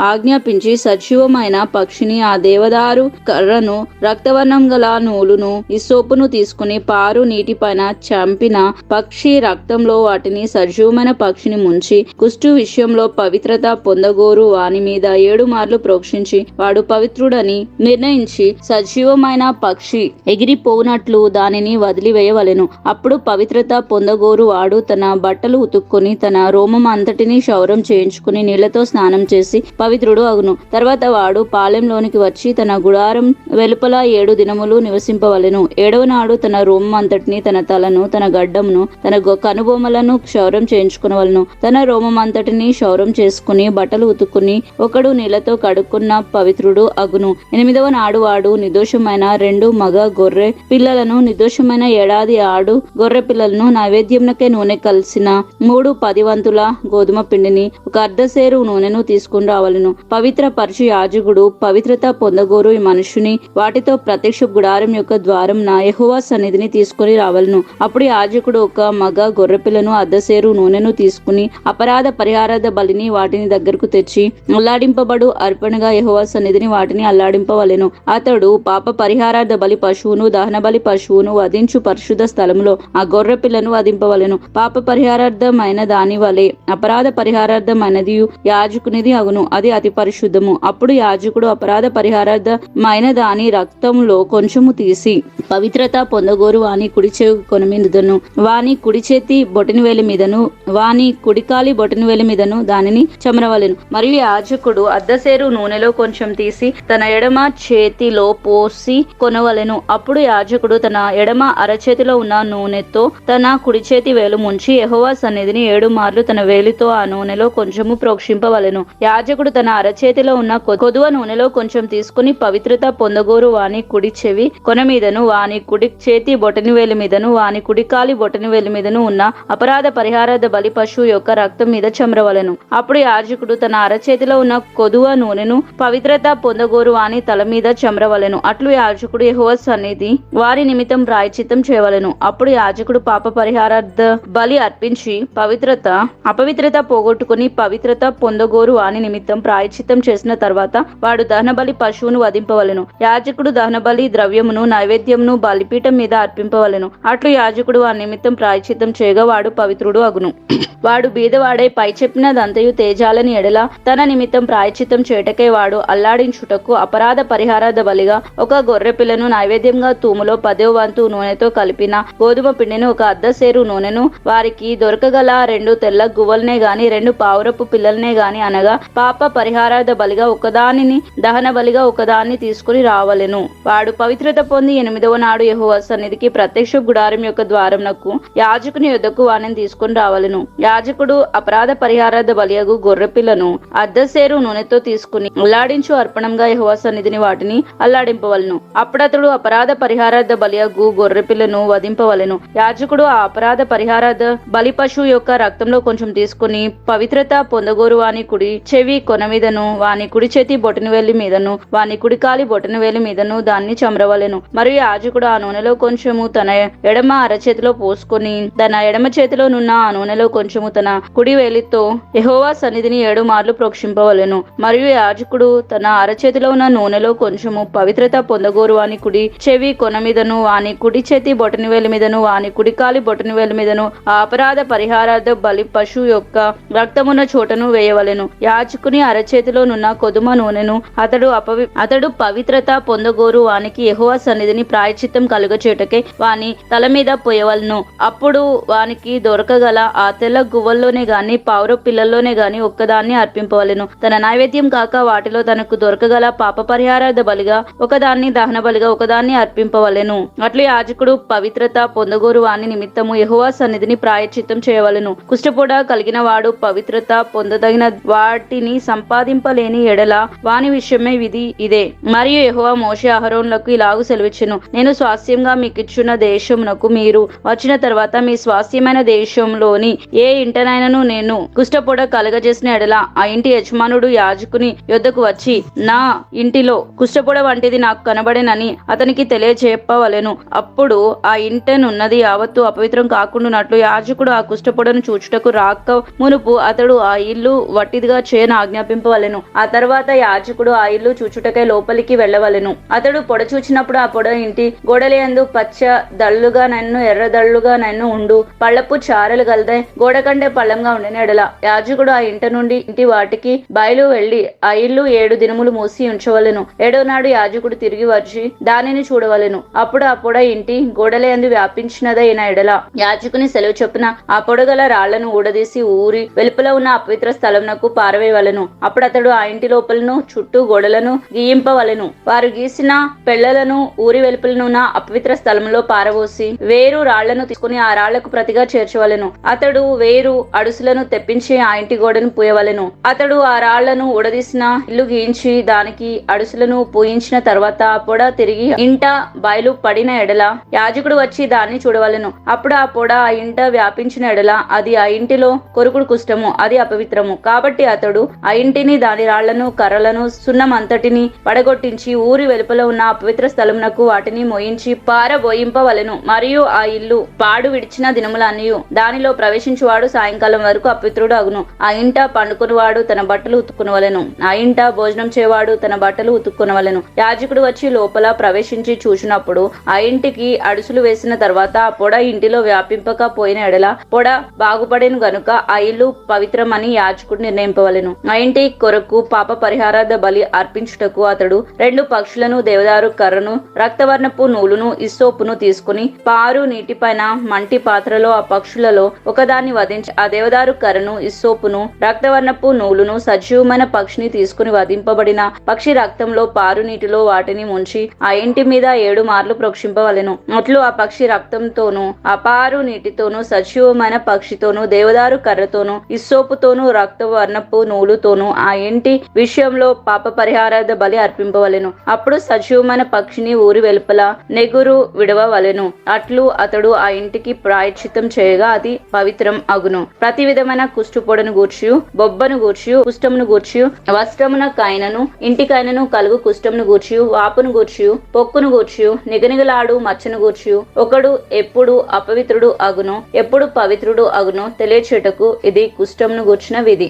ఆజ్ఞాపించి సజీవమైన పక్షిని, ఆ దేవదారు కర్రను, రక్తవర్ణం గల నూలును, ఇస్సోపును తీసుకుని పారు నీటిపైన చంపిన పక్షి రక్తంలో వాటిని సజీవమైన పక్షిని ముంచి కుష్టు విషయంలో పవిత్రత పొందగోరు వాని మీద 7 మార్లు ప్రోక్షించి వాడు పవిత్రుడని నిర్ణయించి సజీవమైన పక్షి ఎగిరిపోవునట్లు దానిని వదిలివేయవలెను. అప్పుడు పవిత్రత పొందగోరు వాడు తన బట్టలు ఉతుక్కొని తన రోమం అంతటిని క్షౌరం చేయించుకుని నీళ్లతో స్నానం చేసి పవిత్రుడు అగును. తర్వాత వాడు పాలెంలోనికి వచ్చి తన గుడారం వెలుపల 7 దినములు నివసింపవలెను. 7వ నాడు తన రోమం అంతటిని, తన తలను, తన గడ్డమును, తన కనుబొమ్మలను క్షౌరం చేయించుకునవలను. తన రోమం అంతటిని క్షౌరం చేసుకుని బట్టలు ఉతుక్కుని ఒకడు నీళ్లతో కడుక్కున్న పవిత్రుడు అగును. 8వ నాడు వాడు నిర్దోషమైన 2 మగ గొర్రె పిల్లలను, నిర్దోషమైన ఏడాది ఆడు గొర్రె పిల్లలను, నైవేద్యంనకే నూనె కలిసిన 3 10 వంతుల గోధుమ పిండిని, 1 అర్ధసేరు నూనెను తీసుకుని రావలను. పవిత్ర పరచు యాజకుడు పవిత్రత పొందగోరు ఈ మనుషుని వాటితో ప్రత్యక్ష గుడారం యొక్క ద్వారంన యెహోవా సన్నిధిని తీసుకుని రావలను. అప్పుడు యాజకుడు 1 మగ గొర్రెపిల్లను, అర్ధసేరు నూనెను తీసుకుని అపరాధ పరిహారార్థ బలిని వాటిని దగ్గరకు తెచ్చి అల్లాడింపబడు అర్పణగా యెహోవా సన్నిధిని వాటిని అల్లాడింపవలెను. అతడు పాప పరిహారార్థ బలి పశువును, దహన బలి పశువును వధించు పరిశుద్ధ స్థలములో ఆ గొర్రె పిల్లను వధింపవలెను. పాప పరిహారార్థమైన దాని వలె అపరాధ పరిహారార్థమైనది యాజకునిది అగును. అది అతి పరిశుద్ధము. అప్పుడు యాజకుడు అపరాధ పరిహారార్థమైన దాని రక్తములో కొంచెము తీసి పవిత్రత పొందగోరు వాని కుడి చెవి కొనమీదను, వాని కుడి చేతి బొటనవేలి మీదను, వాని కుడికాలి బొటనవేలి మీదను దానిని చమరవలెను. మరియు యాజకుడు అర్ధసేరు నూనెలో కొంచెం తీసి తన ఎడమ చేతిలో పోసి కొనవలెను. అప్పుడు యాజకుడు తన ఎడమ అరచేతిలో ఉన్న నూనెతో తన కుడి చేతి వేలు ముంచి యెహోవా సన్నిధిని 7 మార్లు తన వేలితో ఆ నూనెలో కొంచెము ప్రోక్షింపవలెను. యాజకుడు తన అరచేతిలో ఉన్న కొదువ నూనెలో కొంచెం తీసుకుని పవిత్రత పొందగోరు వాని కుడి చెవి కొన మీదను, వాని కుడి చేతి బొటనవేలి మీదను, వాని కుడికాలి బొటనవేలి మీదను ఉన్న అపరాధ పరిహారార్థ బలి పశువు యొక్క రక్తం మీద చమరవలెను. అప్పుడు యాజకుడు తన అరచేతిలో ఉన్న కొదువ నూనెను పవిత్రత పొందగోరు వాని తల మీద చమరవలెను. అట్లు యాజకుడు యెహోవా సన్నిధి వారి నిమిత్తం ప్రాయశ్చిత్తం చేయవలెను. అప్పుడు యాజకుడు పాప పరిహారార్థ బలి అర్పించి అపవిత్రత పోగొట్టుకుని పవిత్రత పొందగోరు వాని నిమిత్తం ప్రాయశ్చిత్తం చేసిన తర్వాత వాడు దహనబలి పశువును వధింపవలెను. యాజకుడు దహనబలి ద్రవ్యమును నైవేద్యమును బలిపీఠం మీద అర్పింపవలెను. అట్లు యాజకుడు వాని నిమిత్తం ప్రాయశ్చిత్తం చేయగా వాడు పవిత్రుడు అగును. వాడు బీదవాడై పై చెప్పినదంతయు తేజాలని ఎడల తన నిమిత్తం ప్రాయశ్చిత్తం చేటకై వాడు అల్లాడించుటకు అపరాధ పరిహారార్థ బలిగా 1 గొర్రె పిల్లను నైవేద్యంగా తూములో 10వ వంతు నూనెతో కలిపిన గోధుమ పిండిని, 1 అర్ధసేరు నూనెను, వారికి దొరకగల 2 తెల్ల గువ్వలనే గాని 2 పావురపు పిల్లలనే గాని అనగా పాప పరిహారార్థ బలిగా ఒకదానిని, దహన బలిగా ఒకదాన్ని తీసుకుని రావలెను. వాడు పవిత్రత పొంది 8వ నాడు యెహోవా సన్నిధికి ప్రత్యక్ష గుడారం యొక్క ద్వారమునకు యాజకుని యొద్దకు వానిని తీసుకుని రావలెను. యాజకుడు అపరాధ పరిహారార్థ బలియగు గొర్రెపిల్లను అర్ధసేరు నూనెతో తీసుకుని అల్లాడించు అర్పణంగా యెహోవా సన్నిధిని వాటిని అల్లాడింపవలెను. అప్పుడతడు అపరాధ పరిహారార్థ బలియగు గొర్రెపిల్లను వధింపవలెను. యాజకుడు ఆ అపరాధ పరిహారార్థ బలి పశువు యొక్క రక్తంలో పాత్రలో కొంచెం తీసుకుని పవిత్రత పొందగోరు వాని కుడి చెవి కొన మీదను వాని కుడి చేతి బొటన వేలి మీదను వాని కుడి కాలి బొటన వేలి మీదను దాన్ని చమరవలెను. మరియు యాజకుడు ఆ నూనెలో కొంచెము తన ఎడమ అరచేతిలో పోసుకొని తన ఎడమ చేతిలో నున్న ఆ నూనెలో కొంచెము తన కుడి వేలితో యెహోవా సన్నిధిని 7 మార్లు ప్రోక్షింపవలెను. మరియు యాజకుడు తన అరచేతిలో ఉన్న నూనెలో కొంచెము పవిత్రత పొందగోరు వాని కుడి చెవి కొన మీదను వాని కుడి చేతి బొటన వేలి మీదను వాని కుడి కాలి బొటన వేలి మీదను ఆ అపరాధ పరిహారార్థ బలి పశువు యొక్క రక్తమున్న చోటను వేయవలెను. యాజకుని అరచేతిలో నున్న కొదుమ నూనెను అతడు పవిత్రత పొందగోరు వానికి యెహోవా సన్నిధిని ప్రాయశ్చిత్తం కలుగచేటకే వాని తల మీద పోయవలను. అప్పుడు వానికి దొరకగల ఆ తెల్ల గువ్వల్లోనే గాని పావుర పిల్లల్లోనే గాని ఒక్కదాన్ని అర్పింపవలెను. తన నైవేద్యం కాక వాటిలో తనకు దొరకగల పాప పరిహారార్థ బలిగా ఒకదాన్ని, దహన బలిగా ఒకదాన్ని అర్పింపవలెను. అట్లు యాజకుడు పవిత్రత పొందగోరు వాని నిమిత్తము యెహోవా సన్నిధిని ప్రాయశ్చిత్తం చేయవలెను. కుష్ఠపోడ కలిగిన వాడు పవిత్రత పొందదగిన వాటిని సంపాదింపలేని ఎడల వాని విషయమే విధి ఇదే. మరియు యెహోవా మోషే అహరోనులకు ఇలాగు సెలవిచ్చెను, నేను స్వాస్థ్యంగా మీకిచ్చున్న దేశమునకు మీరు వచ్చిన తర్వాత మీ స్వాస్థ్యమైన దేశంలోని ఏ ఇంటనైనను నేను కుష్ఠపోడ కలగజేసిన ఎడల ఆ ఇంటి యజమానుడు యాజకుని యొద్దకు వచ్చి నా ఇంటిలో కుష్ఠపోడ వంటిది నాకు కనబడేనని అతనికి తెలియజేపవలెను. అప్పుడు ఆ ఇంటనున్నది యావత్తు అపవిత్రం కాకుండానట్లు యాజకుడు ఆ కుష్ఠపోడను చూచుటకు రాక మునుపు అతడు ఆ ఇల్లు వట్టిదిగా చేయను ఆజ్ఞాపింపవలెను. ఆ తర్వాత యాజకుడు ఆ ఇల్లు చూచుటకై లోపలికి వెళ్ళవలెను. అతడు పొడ చూచినప్పుడు ఆ పొడ ఇంటి గోడలందు పచ్చ దళ్ళుగా నన్ను ఎర్ర దళ్ళుగా నన్ను ఉండు పళ్ళపు చారలు గలదై గోడ కంటే పళ్ళంగా ఉండిన ఎడల యాజకుడు ఆ ఇంట నుండి ఇంటి వాటికి బయలు వెళ్లి ఆ ఇల్లు 7 దినములు మూసి ఉంచవలెను. 7వ నాడు యాజకుడు తిరిగి వచ్చి దానిని చూడవలెను. అప్పుడు ఆ పొడ ఇంటి గోడలందు వ్యాపించినదైన ఎడల యాజకుని సెలవు చొప్పున ఆ పొడగల రాళ్లను ఊడదీసి ఊరి వెలుపల ఉన్న అపవిత్ర స్థలమునకు పారవేయవలెను. అప్పుడు అతడు ఆ ఇంటి లోపలను చుట్టూ గోడలను గీయింపవలెను. వారు గీసిన పెళ్లలను ఊరి వెలుపలనున్న అపవిత్ర స్థలంలో పారబోసి వేరు రాళ్లను తీసుకుని ఆ రాళ్లకు ప్రతిగా చేర్చవలెను. అతడు వేరు అడుసులను తెప్పించి ఆ ఇంటి గోడను పూయవలెను. అతడు ఆ రాళ్లను ఊడదీసిన ఇల్లు గీయించి దానికి అడుసులను పూయించిన తర్వాత ఆ పొడ తిరిగి ఇంట బయలు పడిన ఎడల యాజకుడు వచ్చి దాన్ని చూడవలెను. అప్పుడు ఆ పొడ ఆ ఇంట వ్యాపించిన ఎడల అది ఆ ఇంటిలో కొరుకుడు కుష్టము, అది అపవిత్రము. కాబట్టి అతడు ఆ ఇంటిని దాని రాళ్లను కర్రలను సున్నం అంతటిని పడగొట్టించి ఊరి వెలుపల ఉన్న అపవిత్ర స్థలమునకు వాటిని మోయించి పారబోయింపవలెను. మరియు ఆ ఇల్లు పాడు విడిచిన దినములన్నయు దానిలో ప్రవేశించువాడు సాయంకాలం వరకు అపవిత్రుడు అగును. ఆ ఇంట పండుకునివాడు తన బట్టలు ఉతుక్కునవలెను. ఆ ఇంట భోజనం చేవాడు తన బట్టలు ఉతుక్కునవలెను. యాజకుడు వచ్చి లోపల ప్రవేశించి చూచినప్పుడు ఆ ఇంటికి అడుసులు వేసిన తర్వాత ఆ పొడ ఇంటిలో వ్యాపింపక పోయిన ఎడల పొడ బాగుపడేను గనుక ఆ ఇల్లు పవిత్రమని యాజకుడు నిర్ణయింపవలెను. ఆ ఇంటి కొరకు పాప పరిహారార్థ బలి అర్పించుటకు అతడు 2 పక్షులను, దేవదారు కర్రను, రక్తవర్ణపు నూలును, ఇస్సోపును తీసుకుని పారు నీటిపైన మంటి పాత్రలో ఆ పక్షులలో ఒకదాన్ని వధించి ఆ దేవదారు కర్రను, ఇస్సోపును, రక్తవర్ణపు నూలును సజీవమైన పక్షిని తీసుకుని వధింపబడిన పక్షి రక్తంలో పారు నీటిలో వాటిని ముంచి ఆ ఇంటి మీద 7 మార్లు ప్రోక్షింపవలెను. అట్లు ఆ పక్షి రక్తంతోనూ ఆ పారు నీటితోనూ సజీవమైన పక్షితోనూ దేవదారు కర్రతోనూ ఇస్సోపుతోనూ రక్తవర్ణపు నూలుతోనూ ఆ ఇంటి విషయంలో పాప పరిహారార్థ బలి అర్పింపవలెను. అప్పుడు సజీవమైన పక్షిని ఊరి వెలుపల నెగురు విడవవలెను. అట్లు అతడు ఆ ఇంటికి ప్రాయశ్చిత్తం చేయగా అది పవిత్రం అగును. ప్రతి విధమైన కుష్ఠపోడను గూర్చియు, బొబ్బను గూర్చియు, కుష్ఠమును గూర్చియు, వస్త్రమున కైనను ఇంటికైనను కలుగు కుష్ఠమును గూర్చియు, వాపును గూర్చియు, పొక్కును గూర్చియు, నిగనిగలాడు మచ్చను గూర్చియు ఒకడు ఎప్పుడు అపవిత్రుడు అగునో ఎప్పుడు పవిత్రుడు అగునో తెలియచేటకు ఇది కుష్ఠమును గూర్చిన విధి.